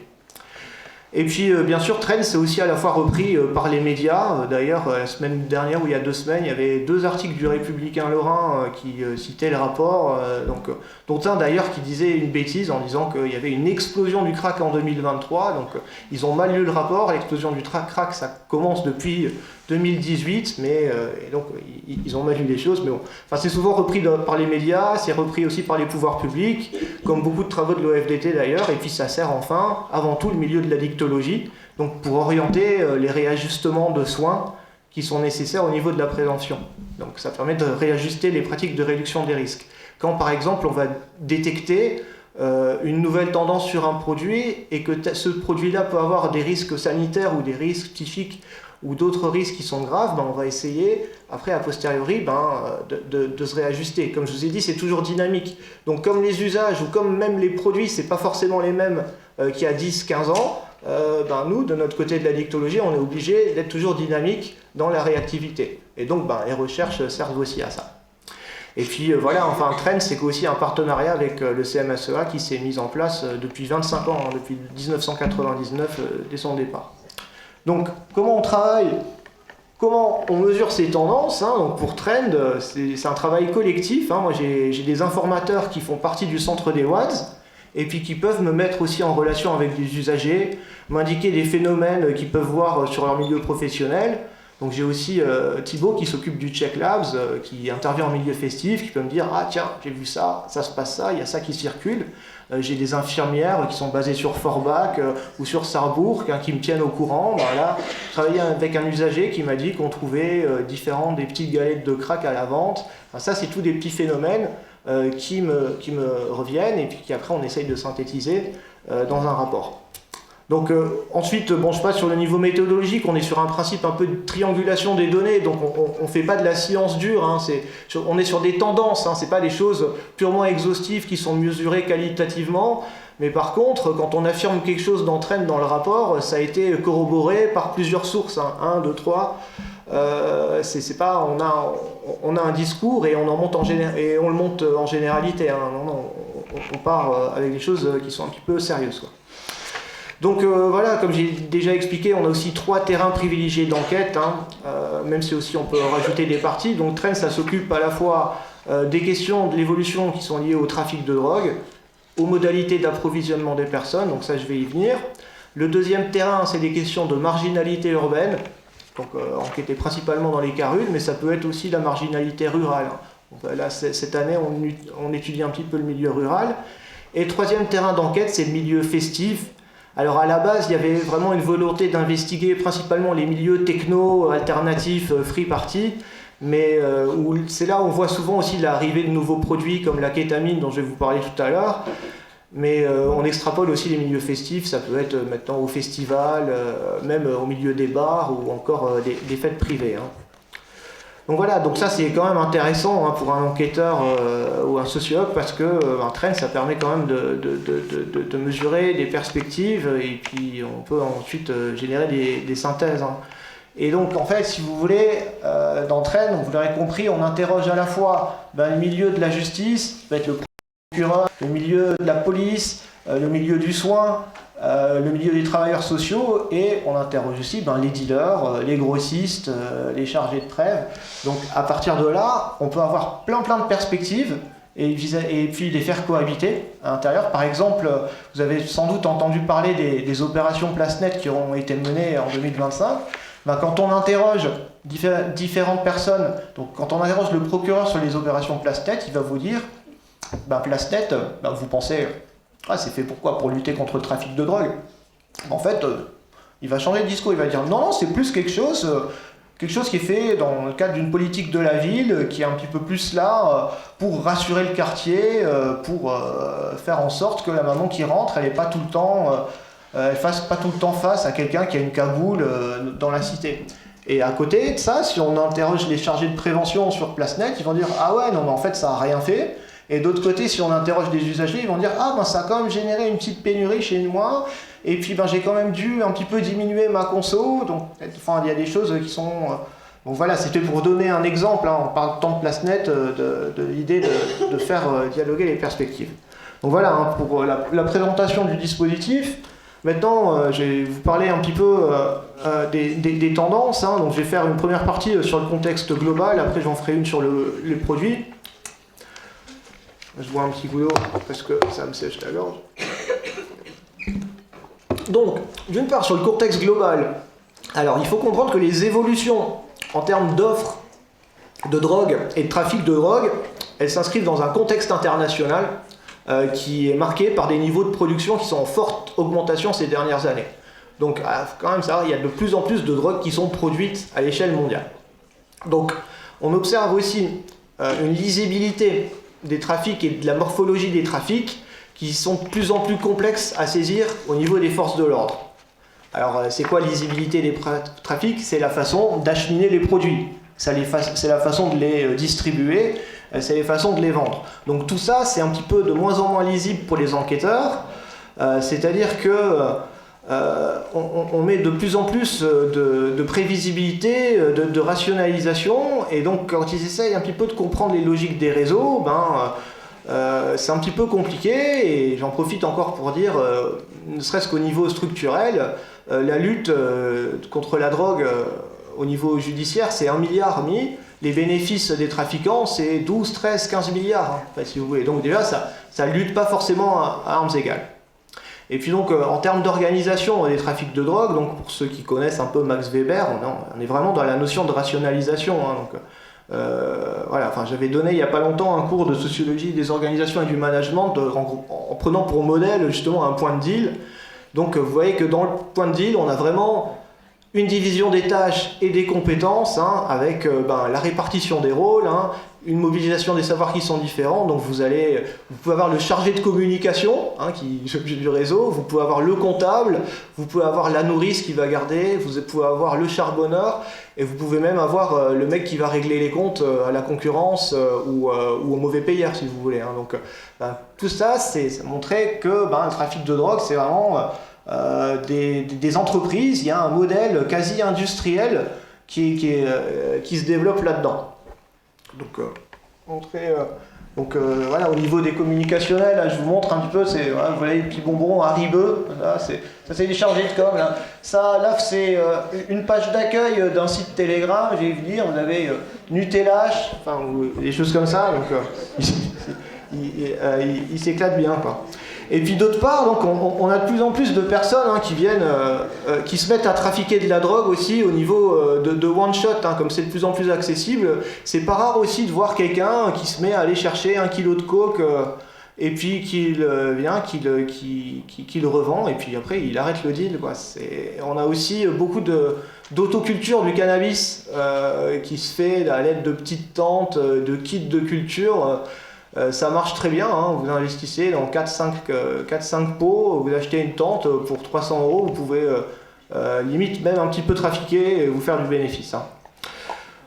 Et puis, bien sûr, Trend, c'est aussi à la fois repris par les médias. D'ailleurs, la semaine dernière, ou il y a 2 semaines, il y avait 2 articles du Républicain Lorrain qui citaient le rapport, dont un d'ailleurs qui disait une bêtise en disant qu'il y avait une explosion du crack en 2023. Donc, ils ont mal lu le rapport. L'explosion du crack, ça commence depuis 2018, mais et donc ils ont mal lu les choses. Mais bon, c'est souvent repris par les médias, c'est repris aussi par les pouvoirs publics, comme beaucoup de travaux de l'OFDT d'ailleurs. Et puis ça sert enfin, avant tout, le milieu de la dictologie, donc pour orienter les réajustements de soins qui sont nécessaires au niveau de la prévention. Donc ça permet de réajuster les pratiques de réduction des risques. Quand par exemple on va détecter une nouvelle tendance sur un produit et que ce produit-là peut avoir des risques sanitaires ou des risques psychiques ou d'autres risques qui sont graves, on va essayer, après, a posteriori, de se réajuster. Comme je vous ai dit, c'est toujours dynamique. Donc comme les usages ou comme même les produits, c'est pas forcément les mêmes qu'il y a 10-15 ans, nous, de notre côté de la dictologie, on est obligé d'être toujours dynamique dans la réactivité. Et donc, les recherches servent aussi à ça. Et puis voilà, enfin Trend, c'est aussi un partenariat avec le CMSEA qui s'est mis en place depuis 25 ans, hein, depuis 1999, dès son départ. Donc, comment on travaille? Comment on mesure ces tendances, hein? Donc pour Trend, c'est un travail collectif, hein. Moi, j'ai des informateurs qui font partie du centre des WADS, et puis qui peuvent me mettre aussi en relation avec des usagers, m'indiquer des phénomènes qu'ils peuvent voir sur leur milieu professionnel. Donc j'ai aussi Thibaut qui s'occupe du Check Labs, qui intervient en milieu festif, qui peut me dire « Ah tiens, j'ai vu ça, ça se passe ça, il y a ça qui circule ». J'ai des infirmières qui sont basées sur Forbach ou sur Sarrebourg, hein, qui me tiennent au courant. Voilà. Je travaillais avec un usager qui m'a dit qu'on trouvait des petites galettes de crack à la vente. Enfin, ça, c'est tous des petits phénomènes qui me reviennent et puis qu'après on essaye de synthétiser dans un rapport. Donc ensuite, bon, je passe sur le niveau méthodologique, on est sur un principe un peu de triangulation des données, donc on ne fait pas de la science dure, hein, on est sur des tendances, hein, ce n'est pas des choses purement exhaustives qui sont mesurées qualitativement, mais par contre, quand on affirme quelque chose d'entraîne dans le rapport, ça a été corroboré par plusieurs sources, hein, 1, 2, 3, c'est pas, on a un discours et on le monte en généralité, hein, non, on part avec des choses qui sont un petit peu sérieuses, quoi. Donc voilà, comme j'ai déjà expliqué, on a aussi 3 terrains privilégiés d'enquête, hein, même si aussi on peut rajouter des parties. Donc Trend, ça s'occupe à la fois des questions de l'évolution qui sont liées au trafic de drogue, aux modalités d'approvisionnement des personnes, donc ça je vais y venir. Le deuxième terrain, c'est des questions de marginalité urbaine, donc enquêter principalement dans les carunes, mais ça peut être aussi la marginalité rurale. Donc, là, cette année, on étudie un petit peu le milieu rural. Et le troisième terrain d'enquête, c'est le milieu festif. Alors à la base, il y avait vraiment une volonté d'investiguer principalement les milieux techno, alternatifs, free party, mais c'est là où on voit souvent aussi l'arrivée de nouveaux produits comme la kétamine dont je vais vous parler tout à l'heure, mais on extrapole aussi les milieux festifs, ça peut être maintenant au festival, même au milieu des bars ou encore des fêtes privées, hein. Donc voilà, donc ça c'est quand même intéressant, hein, pour un enquêteur ou un sociologue parce que un trend ça permet quand même de mesurer des perspectives et puis on peut ensuite générer des synthèses, hein. Et donc en fait si vous voulez, dans Trend, vous l'aurez compris, on interroge à la fois le milieu de la justice, ça va être le procureur, le milieu de la police, le milieu du soin, le milieu des travailleurs sociaux, et on interroge aussi les dealers, les grossistes, les chargés de preuve. Donc à partir de là, on peut avoir plein de perspectives et puis les faire cohabiter à l'intérieur. Par exemple, vous avez sans doute entendu parler des opérations PlaceNet qui auront été menées en 2025. Quand on interroge différentes personnes, donc quand on interroge le procureur sur les opérations PlaceNet, il va vous dire PlaceNet, vous pensez... c'est fait pourquoi? Pour lutter contre le trafic de drogue. En fait, il va changer de discours, il va dire non, c'est plus quelque chose qui est fait dans le cadre d'une politique de la ville, qui est un petit peu plus là pour rassurer le quartier, pour faire en sorte que la maman qui rentre, elle fasse pas tout le temps face à quelqu'un qui a une cagoule dans la cité. Et à côté de ça, si on interroge les chargés de prévention sur PlaceNet, ils vont dire ah ouais, non mais en fait ça n'a rien fait. Et d'autre côté, si on interroge des usagers, ils vont dire « Ah, ça a quand même généré une petite pénurie chez moi, et puis j'ai quand même dû un petit peu diminuer ma conso. » Donc, il y a des choses qui sont... Donc voilà, c'était pour donner un exemple, hein, on parle tant de PlaceNet, de l'idée de faire dialoguer les perspectives. Donc voilà, hein, pour la présentation du dispositif. Maintenant, je vais vous parler un petit peu des tendances, hein. Donc je vais faire une première partie sur le contexte global, après j'en ferai une sur les produits. Je bois un petit coup d'eau parce que ça me sèche la gorge. Donc, d'une part, sur le contexte global, alors il faut comprendre que les évolutions en termes d'offres de drogue et de trafic de drogue, elles s'inscrivent dans un contexte international qui est marqué par des niveaux de production qui sont en forte augmentation ces dernières années. Donc, quand même, il y a de plus en plus de drogues qui sont produites à l'échelle mondiale. Donc, on observe aussi une lisibilité des trafics et de la morphologie des trafics qui sont de plus en plus complexes à saisir au niveau des forces de l'ordre. Alors, c'est quoi la lisibilité des trafics? C'est la façon d'acheminer les produits, c'est la façon de les distribuer, c'est la façon de les vendre. Donc tout ça, c'est un petit peu de moins en moins lisible pour les enquêteurs, c'est-à-dire que on met de plus en plus de prévisibilité, de rationalisation, et donc quand ils essayent un petit peu de comprendre les logiques des réseaux, c'est un petit peu compliqué, et j'en profite encore pour dire, ne serait-ce qu'au niveau structurel, la lutte contre la drogue au niveau judiciaire, c'est 1,5 milliard. Les bénéfices des trafiquants, c'est 12, 13, 15 milliards, si vous voulez. Donc déjà, ça ne lutte pas forcément à armes égales. Et puis donc, en termes d'organisation des trafics de drogue, donc pour ceux qui connaissent un peu Max Weber, on est vraiment dans la notion de rationalisation. Voilà, j'avais donné il n'y a pas longtemps un cours de sociologie des organisations et du management en prenant pour modèle justement un point de deal. Donc vous voyez que dans le point de deal, on a vraiment une division des tâches et des compétences, avec la répartition des rôles, une mobilisation des savoirs qui sont différents. Donc vous pouvez avoir le chargé de communication, qui s'occupe du réseau, vous pouvez avoir le comptable, vous pouvez avoir la nourrice qui va garder, vous pouvez avoir le charbonneur, et vous pouvez même avoir le mec qui va régler les comptes à la concurrence ou au mauvais payeur, si vous voulez. Donc tout ça, ça montrait que le trafic de drogue, c'est vraiment des entreprises. Il y a un modèle quasi industriel qui se développe là-dedans. Donc, voilà, au niveau des communicationnels, là, je vous montre un petit peu, vous voyez les petits bonbons Haribo, ça c'est les chargés de com. Là, c'est une page d'accueil d'un site Telegram, j'ai vu dire, vous avez Nutellache, ou des choses comme ça, donc il s'éclate bien, quoi. Et puis d'autre part, donc, on a de plus en plus de personnes qui viennent, qui se mettent à trafiquer de la drogue aussi au niveau de one shot, comme c'est de plus en plus accessible. C'est pas rare aussi de voir quelqu'un qui se met à aller chercher 1 kilo de coke et puis qui le revend, et puis après il arrête le deal, quoi. On a aussi beaucoup d'autoculture du cannabis qui se fait à l'aide de petites tentes, de kits de culture. Ça marche très bien, vous investissez dans 4-5 pots, vous achetez une tente pour 300 €, vous pouvez limite même un petit peu trafiquer et vous faire du bénéfice.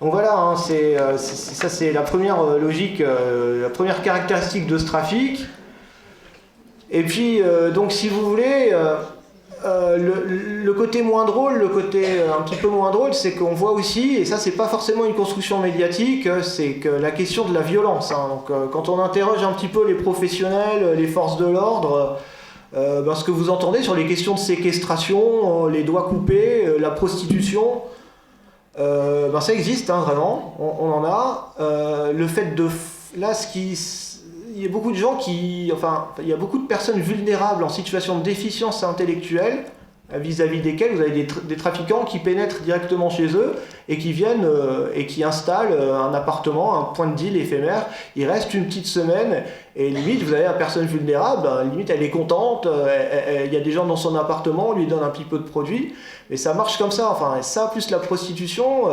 Donc voilà, ça c'est la première logique, la première caractéristique de ce trafic. Et puis, donc si vous voulez, le côté moins drôle, le côté un petit peu moins drôle, c'est qu'on voit aussi, et ça c'est pas forcément une construction médiatique, c'est que la question de la violence. Donc quand on interroge un petit peu les professionnels, les forces de l'ordre, ce que vous entendez sur les questions de séquestration, les doigts coupés, la prostitution, ça existe, vraiment, on en a. Le fait de... Là, il y a beaucoup de gens il y a beaucoup de personnes vulnérables en situation de déficience intellectuelle vis-à-vis desquelles vous avez des trafiquants qui pénètrent directement chez eux et qui viennent et qui installent un appartement, un point de deal éphémère. Il reste une petite semaine et limite vous avez la personne vulnérable, limite elle est contente, il y a des gens dans son appartement, on lui donne un petit peu de produit, mais ça marche comme ça. Ça plus la prostitution.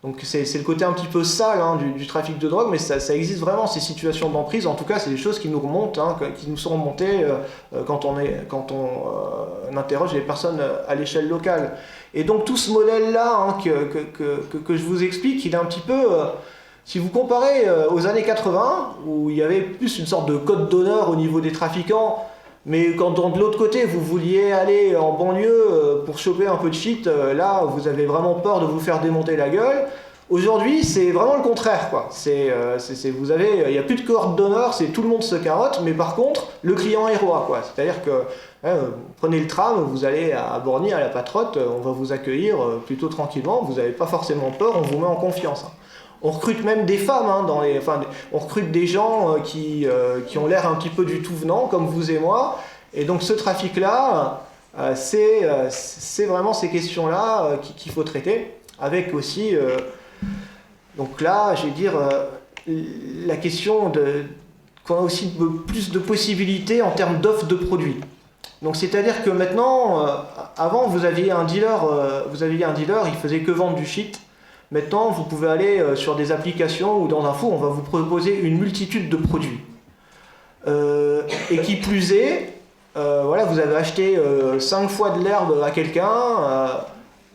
Donc c'est le côté un petit peu sale du trafic de drogue, mais ça existe vraiment, ces situations d'emprise. En tout cas, c'est des choses qui nous remontent, qui nous sont remontées quand on interroge les personnes à l'échelle locale. Et donc tout ce modèle-là que je vous explique, il est un petit peu... si vous comparez aux années 80, où il y avait plus une sorte de code d'honneur au niveau des trafiquants, mais quand de l'autre côté vous vouliez aller en banlieue pour choper un peu de shit, là vous avez vraiment peur de vous faire démonter la gueule. Aujourd'hui c'est vraiment le contraire, quoi. Il n'y a plus de code d'honneur, c'est tout le monde se carotte, mais par contre le client est roi, quoi. C'est-à-dire que prenez le tram, vous allez à Borny, à la Patrotte, on va vous accueillir plutôt tranquillement, vous n'avez pas forcément peur, on vous met en confiance. On recrute même des femmes, on recrute des gens qui ont l'air un petit peu du tout venant, comme vous et moi. Et donc ce trafic-là, c'est vraiment ces questions-là qu'il faut traiter, avec aussi, donc là, je vais dire, la question qu'on a aussi plus de possibilités en termes d'offres de produits. Donc c'est-à-dire que maintenant, avant vous aviez un dealer, il faisait que vendre du shit. Maintenant, vous pouvez aller sur des applications ou dans un four, on va vous proposer une multitude de produits. Et qui plus est, vous avez acheté 5 fois de l'herbe à quelqu'un,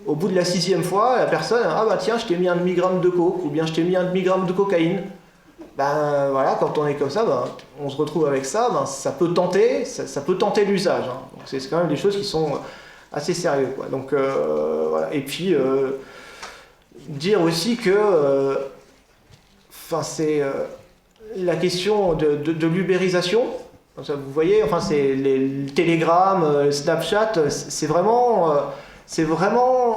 au bout de la 6e fois, la personne, tiens, je t'ai mis un demi-gramme de coke, ou bien je t'ai mis un demi-gramme de cocaïne. Quand on est comme ça, on se retrouve avec ça, ça peut tenter l'usage. Donc c'est quand même des choses qui sont assez sérieux, quoi. Donc, voilà. Et puis, dire aussi que c'est la question de l'ubérisation. Vous voyez, enfin, c'est les Telegram, Snapchat, c'est vraiment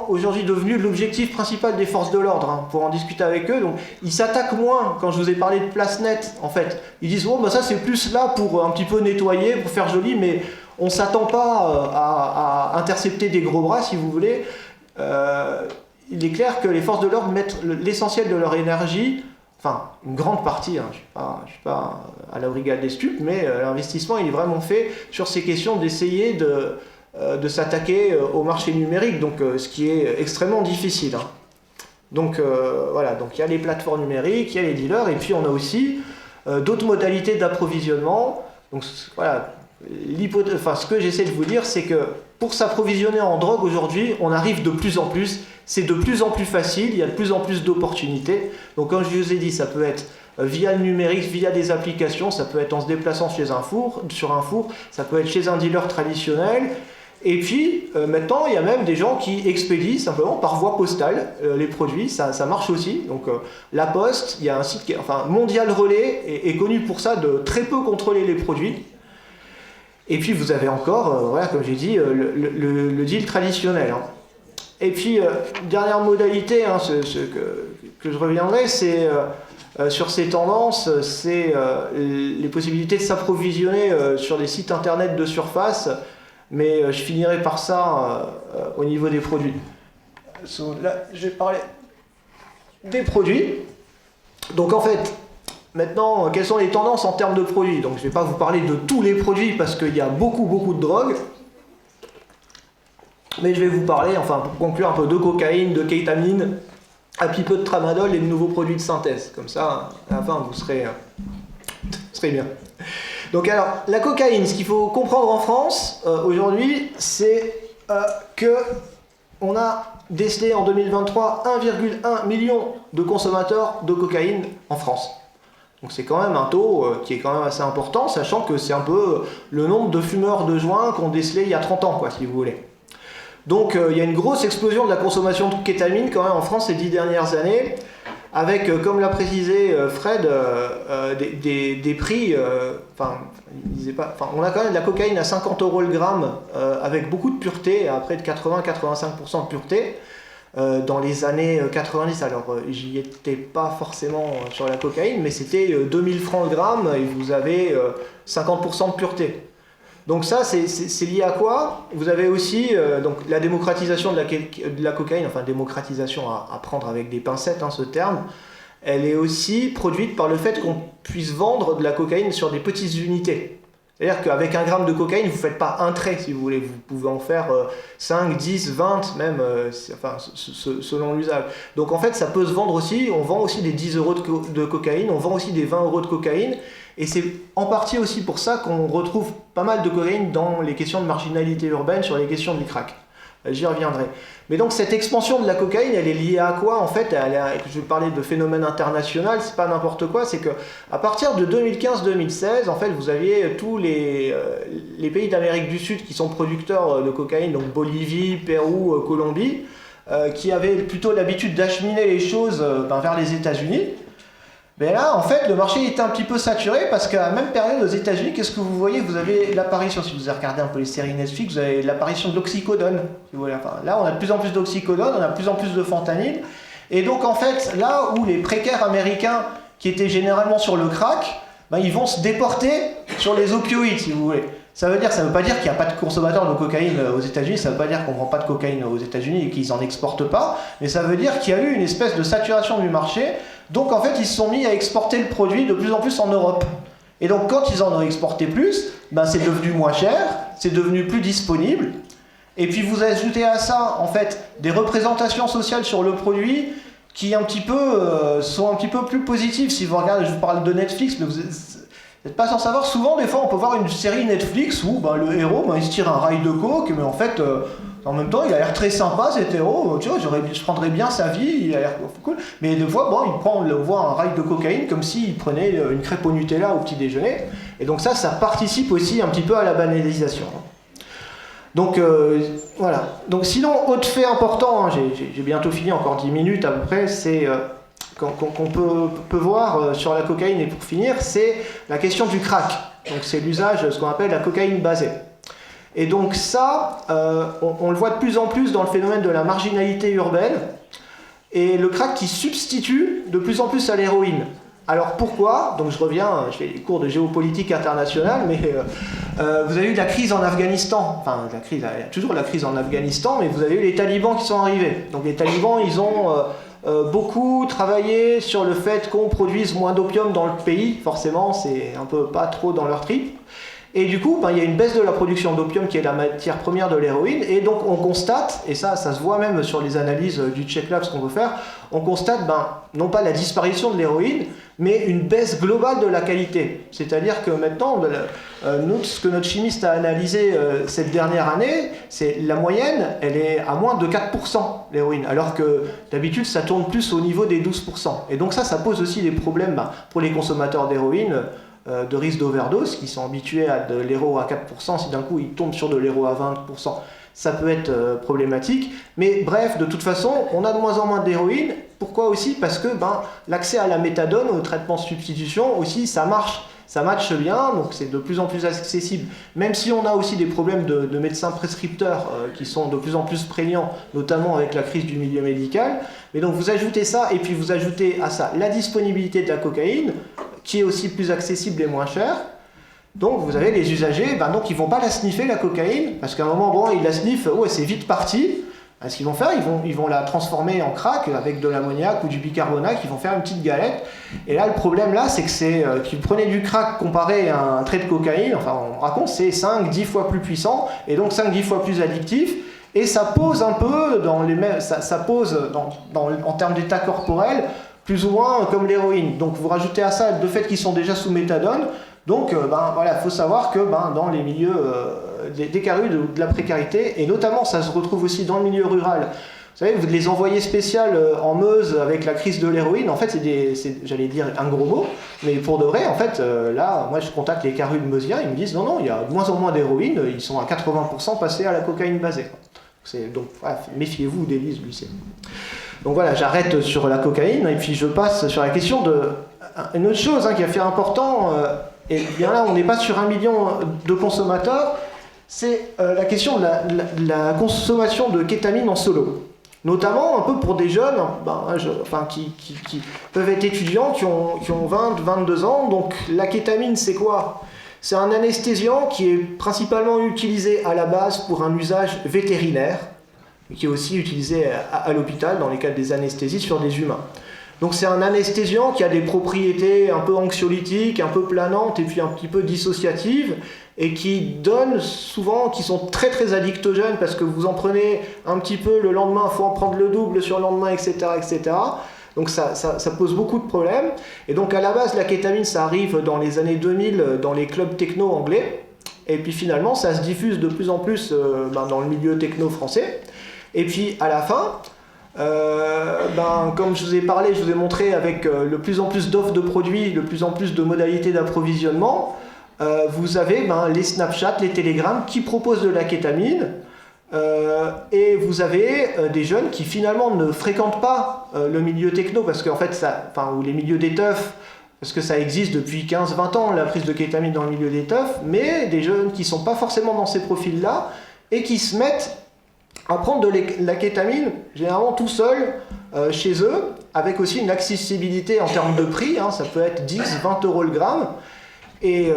aujourd'hui devenu l'objectif principal des forces de l'ordre, hein, pour en discuter avec eux. Donc, ils s'attaquent moins. Quand je vous ai parlé de PlaceNet, en fait, ils disent oh, bah, ça c'est plus là pour un petit peu nettoyer, pour faire joli, mais on ne s'attend pas à intercepter des gros bras, si vous voulez. Il est clair que les forces de l'ordre mettent l'essentiel de leur énergie, enfin une grande partie, hein, je ne suis pas à la brigade des stupes, mais l'investissement il est vraiment fait sur ces questions d'essayer de s'attaquer au marché numérique, donc ce qui est extrêmement difficile. Hein. Donc voilà, donc il y a les plateformes numériques, il y a les dealers, et puis on a aussi d'autres modalités d'approvisionnement. Donc voilà, ce que j'essaie de vous dire, c'est que pour s'approvisionner en drogue aujourd'hui, on arrive de plus en plus, c'est de plus en plus facile, il y a de plus en plus d'opportunités. Donc comme je vous ai dit, ça peut être via le numérique, via des applications, ça peut être en se déplaçant sur un four, ça peut être chez un dealer traditionnel. Et puis maintenant, il y a même des gens qui expédient simplement par voie postale les produits, ça marche aussi. Donc La Poste, il y a un site Mondial Relais est connu pour ça, de très peu contrôler les produits. Et puis vous avez encore, voilà, comme j'ai dit, le deal traditionnel. Hein. Et puis, dernière modalité, hein, que je reviendrai, c'est sur ces tendances, c'est les possibilités de s'approvisionner sur des sites internet de surface, mais je finirai par ça au niveau des produits. Là, je vais parler des produits. Donc en fait, maintenant, quelles sont les tendances en termes de produits? Donc je ne vais pas vous parler de tous les produits parce qu'il y a beaucoup de drogues. Mais je vais vous parler, enfin pour conclure, un peu de cocaïne, de kétamine, un petit peu de tramadol et de nouveaux produits de synthèse. Comme ça, à la fin, vous serez bien. Donc alors, la cocaïne, ce qu'il faut comprendre en France, aujourd'hui, c'est que on a décelé en 2023 1,1 million de consommateurs de cocaïne en France. Donc c'est quand même un taux qui est quand même assez important, sachant que c'est un peu le nombre de fumeurs de joints qu'on décelait il y a 30 ans, quoi, si vous voulez. Donc il y a une grosse explosion de la consommation de kétamine quand même en France ces 10 dernières années, avec, comme l'a précisé Fred, des prix, on a quand même de la cocaïne à 50 € le gramme, avec beaucoup de pureté, à près de 80-85% de pureté. Dans les années 90, alors j'y étais pas forcément sur la cocaïne, mais c'était 2000 francs le gramme et vous avez 50% de pureté. Donc ça, c'est lié à quoi? Vous avez aussi donc la démocratisation de la cocaïne, enfin démocratisation à prendre avec des pincettes, hein, ce terme, elle est aussi produite par le fait qu'on puisse vendre de la cocaïne sur des petites unités. C'est-à-dire qu'avec 1 gramme de cocaïne, vous ne faites pas un trait, si vous voulez, vous pouvez en faire 5, 10, 20 même, selon l'usage. Donc en fait, ça peut se vendre aussi, on vend aussi des 10 € de cocaïne, on vend aussi des 20 € de cocaïne, et c'est en partie aussi pour ça qu'on retrouve pas mal de cocaïne dans les questions de marginalité urbaine, sur les questions du crack. J'y reviendrai. Mais donc cette expansion de la cocaïne, elle est liée à quoi? En fait, je vais parler de phénomène international, c'est pas n'importe quoi, c'est que à partir de 2015-2016, en fait, vous aviez tous les pays d'Amérique du Sud qui sont producteurs de cocaïne, donc Bolivie, Pérou, Colombie, qui avaient plutôt l'habitude d'acheminer les choses vers les États-Unis. Mais là, en fait, le marché est un petit peu saturé parce qu'à la même période aux États-Unis, qu'est-ce que vous voyez? Vous avez l'apparition, si vous avez regardé un peu les séries Netflix, vous avez l'apparition de l'oxycodone. Si vous voulez. Enfin, là, on a de plus en plus d'oxycodone, on a de plus en plus de fentanyl. Et donc, en fait, là où les précaires américains, qui étaient généralement sur le crack, ils vont se déporter sur les opioïdes, si vous voulez. Ça veut pas dire qu'il n'y a pas de consommateurs de cocaïne aux États-Unis, ça veut pas dire qu'on ne vend pas de cocaïne aux États-Unis et qu'ils n'en exportent pas, mais ça veut dire qu'il y a eu une espèce de saturation du marché. Donc en fait, ils se sont mis à exporter le produit de plus en plus en Europe. Et donc quand ils en ont exporté plus, c'est devenu moins cher, c'est devenu plus disponible. Et puis vous ajoutez à ça, en fait, des représentations sociales sur le produit qui sont un petit peu plus positives. Si vous regardez, je vous parle de Netflix, mais vous n'êtes pas sans savoir, souvent, des fois, on peut voir une série Netflix où le héros, il se tire un rail de coke, mais en fait... En même temps, il a l'air très sympa, cet héros, tu vois, je prendrais bien sa vie, il a l'air cool. Mais des fois, on voit un rail de cocaïne comme s'il prenait une crêpe au Nutella au petit déjeuner. Et donc ça participe aussi un petit peu à la banalisation. Donc voilà. Donc sinon, autre fait important, hein, j'ai bientôt fini, encore 10 minutes à peu près, c'est qu'on peut voir sur la cocaïne, et pour finir, c'est la question du crack. Donc c'est l'usage, ce qu'on appelle la cocaïne basée. Et donc ça, on le voit de plus en plus dans le phénomène de la marginalité urbaine, et le crack qui substitue de plus en plus à l'héroïne. Alors pourquoi? Donc je reviens, je fais des cours de géopolitique internationale, mais vous avez eu la crise en Afghanistan, enfin il y a toujours la crise en Afghanistan, mais vous avez eu les talibans qui sont arrivés. Donc les talibans, ils ont beaucoup travaillé sur le fait qu'on produise moins d'opium dans le pays, forcément c'est un peu pas trop dans leur trip. Et du coup, il y a une baisse de la production d'opium qui est la matière première de l'héroïne, et donc on constate, et ça se voit même sur les analyses du Check-Lab, ce qu'on veut faire, on constate non pas la disparition de l'héroïne, mais une baisse globale de la qualité. C'est-à-dire que maintenant, ce que notre chimiste a analysé cette dernière année, c'est la moyenne, elle est à moins de 4% l'héroïne, alors que d'habitude ça tourne plus au niveau des 12%. Et donc ça pose aussi des problèmes pour les consommateurs d'héroïne, de risque d'overdose, qui sont habitués à de l'héro à 4%, si d'un coup ils tombent sur de l'héro à 20%, ça peut être problématique. Mais bref, de toute façon, on a de moins en moins d'héroïne. Pourquoi aussi? Parce que l'accès à la méthadone, au traitement de substitution aussi, ça marche. Ça matche bien, donc c'est de plus en plus accessible. Même si on a aussi des problèmes de médecins prescripteurs qui sont de plus en plus prégnants, notamment avec la crise du milieu médical. Mais donc vous ajoutez ça, et puis vous ajoutez à ça la disponibilité de la cocaïne, qui est aussi plus accessible et moins chère. Donc vous avez les usagers, donc ils vont pas la sniffer la cocaïne, parce qu'à un moment, ils la sniffent, c'est vite parti. Ce qu'ils vont faire, ils vont la transformer en crack avec de l'ammoniac ou du bicarbonate, ils vont faire une petite galette. Et là, le problème là, c'est que qu'ils prenaient du crack comparé à un trait de cocaïne, enfin on raconte, c'est 5-10 fois plus puissant, et donc 5-10 fois plus addictif. Et ça pose un peu en termes d'état corporel, plus ou moins comme l'héroïne. Donc vous rajoutez à ça le fait qu'ils sont déjà sous méthadone. Donc voilà, faut savoir que dans les milieux des carues de la précarité, et notamment ça se retrouve aussi dans le milieu rural. Vous savez, les envoyés spéciales en Meuse avec la crise de l'héroïne, en fait c'est j'allais dire un gros mot, mais pour de vrai, en fait, là, moi je contacte les carus de meusiens, ils me disent non, il y a de moins en moins d'héroïne, ils sont à 80% passés à la cocaïne basée. Donc voilà, méfiez-vous d'Élise Lucet. Donc voilà, j'arrête sur la cocaïne, et puis je passe sur la question de... Une autre chose qui a fait important, et bien là on n'est pas sur 1 million de consommateurs, c'est la question de la consommation de kétamine en solo. Notamment un peu pour des jeunes qui peuvent être étudiants, qui ont 20, 22 ans. Donc la kétamine, c'est quoi? C'est un anesthésiant qui est principalement utilisé à la base pour un usage vétérinaire, et qui est aussi utilisé à l'hôpital dans les cas des anesthésies sur des humains. Donc c'est un anesthésiant qui a des propriétés un peu anxiolytiques, un peu planantes et puis un petit peu dissociatives, et qui donnent souvent, qui sont très très addictogènes, parce que vous en prenez un petit peu le lendemain, il faut en prendre le double sur le lendemain, etc. etc. Donc ça pose beaucoup de problèmes. Et donc à la base, la kétamine, ça arrive dans les années 2000 dans les clubs techno anglais, et puis finalement ça se diffuse de plus en plus dans le milieu techno français. Et puis à la fin, comme je vous ai parlé, je vous ai montré avec de plus en plus d'offres de produits, de plus en plus de modalités d'approvisionnement, vous avez les Snapchat, les Telegram qui proposent de la kétamine, et vous avez des jeunes qui finalement ne fréquentent pas le milieu techno, parce qu'en fait, ou les milieux des teufs, parce que ça existe depuis 15-20 ans, la prise de kétamine dans le milieu des teufs, mais des jeunes qui ne sont pas forcément dans ces profils-là, et qui se mettent à prendre de la kétamine, généralement tout seul, chez eux, avec aussi une accessibilité en termes de prix, ça peut être 10-20 euros le gramme, et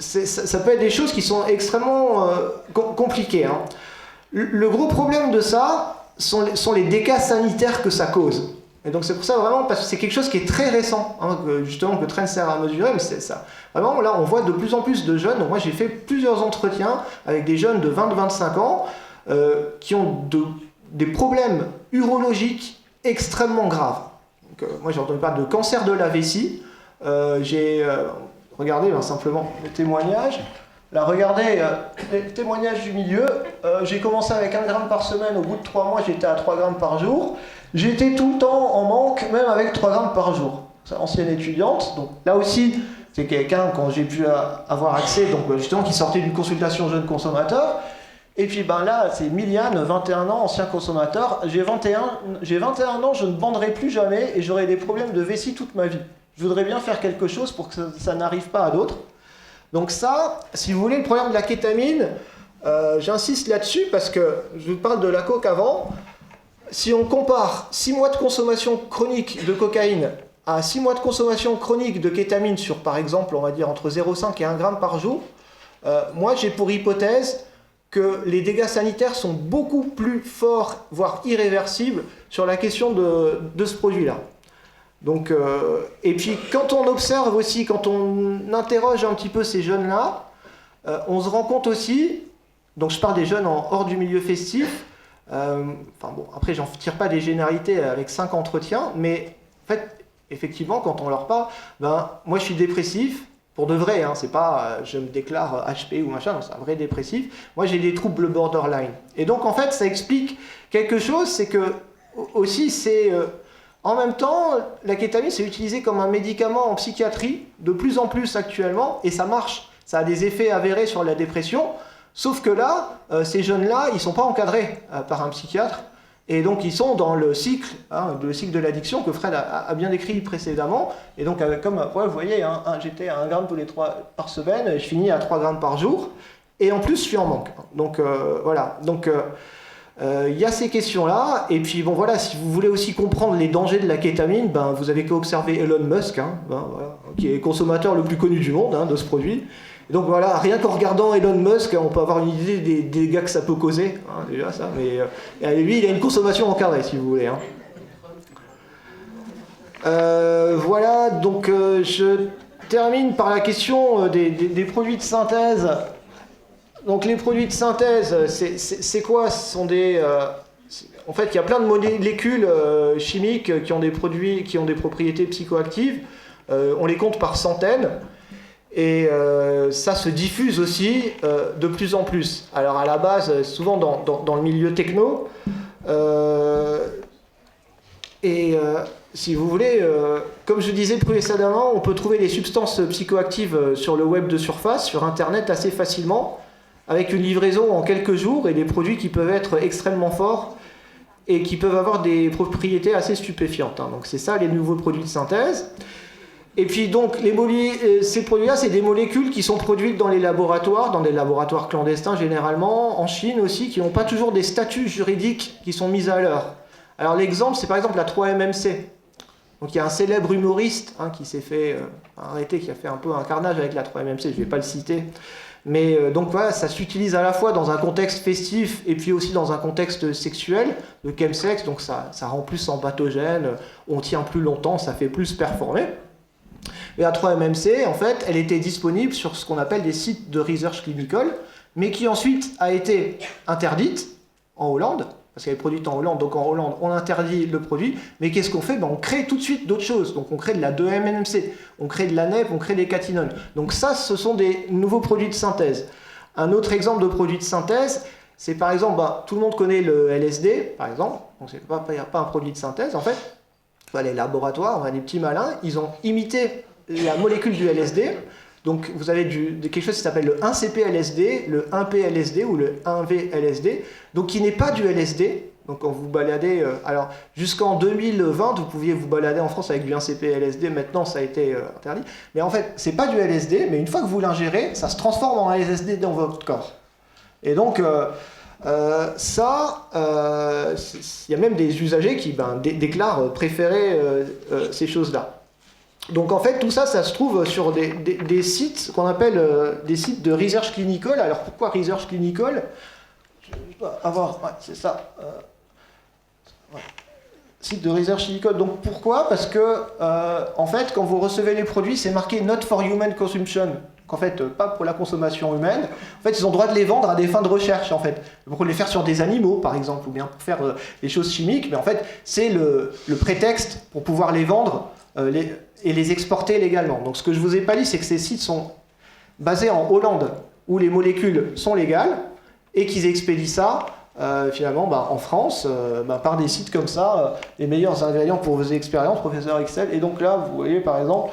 ça peut être des choses qui sont extrêmement compliquées. Le gros problème de ça sont les dégâts sanitaires que ça cause. Et donc c'est pour ça vraiment, parce que c'est quelque chose qui est très récent, que Trend sert à mesurer, mais c'est ça. Vraiment, là, on voit de plus en plus de jeunes. Donc moi, j'ai fait plusieurs entretiens avec des jeunes de 20-25 ans qui ont des problèmes urologiques extrêmement graves. Donc, moi, j'ai entendu parler de cancer de la vessie. Regardez simplement les témoignages. Là, regardez les témoignages du milieu. J'ai commencé avec 1 gramme par semaine. Au bout de 3 mois, j'étais à 3 grammes par jour. J'étais tout le temps en manque, même avec 3 grammes par jour. C'est une ancienne étudiante. Donc là aussi, c'est quelqu'un, quand j'ai pu avoir accès, donc justement, qui sortait d'une consultation jeune consommateur. Et puis ben là, c'est Miliane, 21 ans, ancien consommateur. J'ai 21 ans, je ne banderai plus jamais et j'aurai des problèmes de vessie toute ma vie. Je voudrais bien faire quelque chose pour que ça n'arrive pas à d'autres. Donc ça, si vous voulez, le problème de la kétamine, j'insiste là-dessus parce que je vous parle de la coke avant. Si on compare 6 mois de consommation chronique de cocaïne à 6 mois de consommation chronique de kétamine sur, par exemple, on va dire entre 0,5 et 1 gramme par jour, moi j'ai pour hypothèse que les dégâts sanitaires sont beaucoup plus forts, voire irréversibles, sur la question de ce produit-là. Donc, et puis quand on observe aussi, quand on interroge un petit peu ces jeunes-là, on se rend compte aussi, donc je parle des jeunes hors du milieu festif, enfin bon, après j'en tire pas des généralités avec 5 entretiens, mais en fait, effectivement, quand on leur parle, ben, moi je suis dépressif, pour de vrai, hein, c'est pas je me déclare HP ou machin, non, c'est un vrai dépressif. Moi j'ai des troubles borderline. Et donc en fait ça explique quelque chose, c'est que aussi c'est en même temps la kétamine c'est utilisé comme un médicament en psychiatrie de plus en plus actuellement et ça marche, ça a des effets avérés sur la dépression. Sauf que là, ces jeunes-là, ils ne sont pas encadrés par un psychiatre et donc ils sont dans le cycle de l'addiction que Fred a bien décrit précédemment. Et donc, comme vous voyez, j'étais à 1 gramme tous les 3 par semaine, et je finis à 3 grammes par jour, et en plus je suis en manque. Donc voilà, donc y a ces questions-là, et puis bon voilà, si vous voulez aussi comprendre les dangers de la kétamine, ben, vous avez qu'à observer Elon Musk, voilà, qui est le consommateur le plus connu du monde de ce produit. Et donc voilà, rien qu'en regardant Elon Musk, on peut avoir une idée des dégâts que ça peut causer, déjà ça, mais lui il a une consommation encadrée si vous voulez. Voilà, donc je termine par la question des produits de synthèse. Donc les produits de synthèse, c'est quoi? Ce sont des... en fait, il y a plein de molécules chimiques qui ont des produits, qui ont des propriétés psychoactives. On les compte par centaines. Et ça se diffuse aussi de plus en plus. Alors à la base, souvent dans le milieu techno, si vous voulez, comme je disais précédemment, on peut trouver les substances psychoactives sur le web de surface, sur Internet assez facilement, avec une livraison en quelques jours et des produits qui peuvent être extrêmement forts et qui peuvent avoir des propriétés assez stupéfiantes. Donc c'est ça les nouveaux produits de synthèse. Et puis donc ces produits-là, c'est des molécules qui sont produites dans les laboratoires, dans des laboratoires clandestins généralement, en Chine aussi, qui n'ont pas toujours des statuts juridiques qui sont mis à l'heure. Alors l'exemple, c'est par exemple la 3-MMC. Donc il y a un célèbre humoriste qui s'est fait arrêter, qui a fait un peu un carnage avec la 3-MMC, je ne vais pas le citer. Mais donc voilà, ça s'utilise à la fois dans un contexte festif et puis aussi dans un contexte sexuel, de chemsex, donc ça rend plus empathogène, on tient plus longtemps, ça fait plus performer. Et la 3-MMC, en fait, elle était disponible sur ce qu'on appelle des sites de research clinical, mais qui ensuite a été interdite en Hollande, parce qu'elle est produite en Hollande, donc en Hollande, on interdit le produit, mais qu'est-ce qu'on fait? On crée tout de suite d'autres choses, donc on crée de la 2-MMC, on crée de la NEP, on crée des catinones. Donc ça, ce sont des nouveaux produits de synthèse. Un autre exemple de produit de synthèse, c'est par exemple, tout le monde connaît le LSD, par exemple, donc c'est pas un produit de synthèse, en fait. Les laboratoires, des petits malins, ils ont imité la molécule du LSD. Donc vous avez quelque chose qui s'appelle le 1CP-LSD, le 1P-LSD ou le 1V-LSD, donc qui n'est pas du LSD. Donc quand vous baladez, alors jusqu'en 2020, vous pouviez vous balader en France avec du 1CP-LSD, maintenant ça a été interdit. Mais en fait, c'est pas du LSD, mais une fois que vous l'ingérez, ça se transforme en LSD dans votre corps. Et donc... il y a même des usagers qui déclarent préférer ces choses-là. Donc en fait, tout ça, ça se trouve sur des sites qu'on appelle des sites de research clinical. Alors pourquoi research clinical? C'est ça. Site de research clinical. Donc pourquoi? Parce que en fait, quand vous recevez les produits, c'est marqué not for human consumption. En fait, pas pour la consommation humaine. En fait, ils ont le droit de les vendre à des fins de recherche, en fait. Pour les faire sur des animaux, par exemple, ou bien pour faire des choses chimiques. Mais en fait, c'est le prétexte pour pouvoir les vendre et les exporter légalement. Donc, ce que je vous ai pas dit, c'est que ces sites sont basés en Hollande, où les molécules sont légales, et qu'ils expédient ça, finalement, en France, par des sites comme ça, les meilleurs ingrédients pour vos expériences, professeur Excel. Et donc là, vous voyez, par exemple,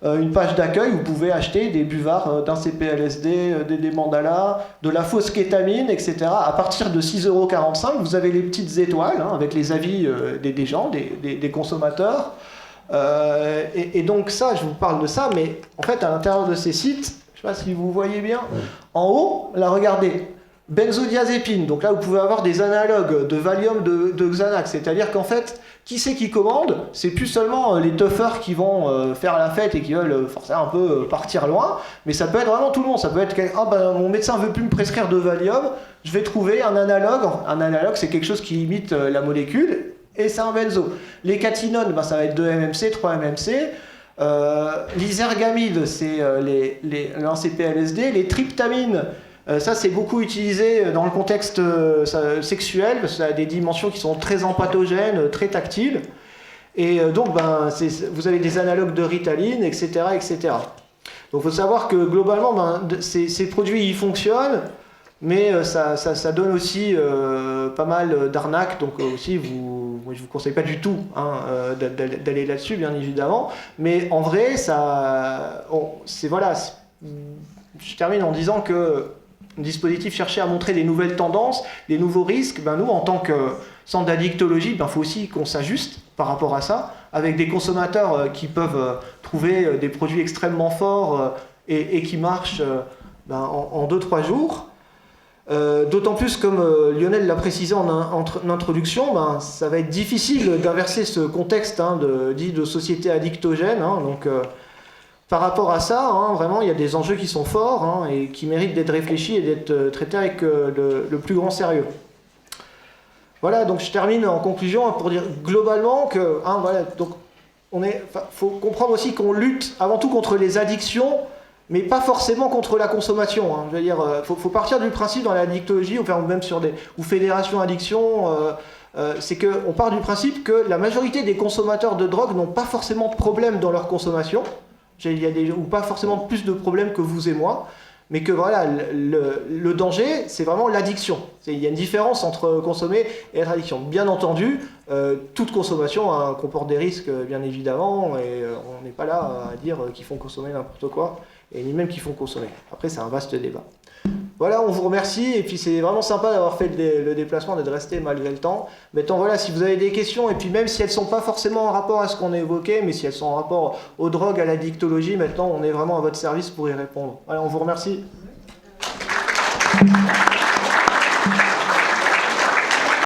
une page d'accueil où vous pouvez acheter des buvards d'un CPLSD, des mandalas, de la fausse kétamine, etc. À partir de 6,45 €, vous avez les petites étoiles avec les avis des gens, des consommateurs. Et donc ça, je vous parle de ça, mais en fait à l'intérieur de ces sites, je ne sais pas si vous voyez bien, en haut, là regardez, benzodiazépine, donc là vous pouvez avoir des analogues de Valium, de Xanax, c'est-à-dire qu'en fait, qui c'est qui commande? C'est plus seulement les toughers qui vont faire la fête et qui veulent forcément un peu partir loin, mais ça peut être vraiment tout le monde, ça peut être mon médecin veut plus me prescrire de Valium, je vais trouver un analogue c'est quelque chose qui imite la molécule, et c'est un benzo. Les catinones, ça va être 2-MMC, 3-MMC. L'isergamide, c'est l'ACPLSD. Les tryptamines, ça c'est beaucoup utilisé dans le contexte sexuel, parce que ça a des dimensions qui sont très empathogènes, très tactiles. Et donc, vous avez des analogues de Ritaline, etc. etc. Donc il faut savoir que globalement, ces produits ils fonctionnent, mais ça donne aussi pas mal d'arnaques, donc aussi moi, je ne vous conseille pas du tout d'aller là-dessus, bien évidemment, mais en vrai, je termine en disant que le dispositif cherchait à montrer des nouvelles tendances, des nouveaux risques. Nous, en tant que centre d'addictologie, il faut aussi qu'on s'ajuste par rapport à ça, avec des consommateurs qui peuvent trouver des produits extrêmement forts et qui marchent en 2-3 jours. D'autant plus, comme Lionel l'a précisé en introduction, ça va être difficile d'inverser ce contexte dit de société addictogène. Donc, par rapport à ça, vraiment, il y a des enjeux qui sont forts et qui méritent d'être réfléchis et d'être traités avec le plus grand sérieux. Voilà, donc je termine en conclusion pour dire globalement que, donc faut comprendre aussi qu'on lutte avant tout contre les addictions, mais pas forcément contre la consommation. Je veux dire, faut partir du principe dans l'addictologie, ou même sur ou fédération addiction, c'est qu'on part du principe que la majorité des consommateurs de drogue n'ont pas forcément de problème dans leur consommation, ou pas forcément plus de problèmes que vous et moi, mais que voilà, le danger, c'est vraiment l'addiction. Il y a une différence entre consommer et être addiction. Bien entendu, toute consommation comporte des risques, bien évidemment, et on n'est pas là à dire qu'ils font consommer n'importe quoi, et ni même qu'ils font consommer. Après, c'est un vaste débat. Voilà, on vous remercie, et puis c'est vraiment sympa d'avoir fait le déplacement, d'être resté malgré le temps. Maintenant, voilà, si vous avez des questions, et puis même si elles ne sont pas forcément en rapport à ce qu'on a évoqué, mais si elles sont en rapport aux drogues, à l'addictologie, maintenant, on est vraiment à votre service pour y répondre. Voilà, on vous remercie.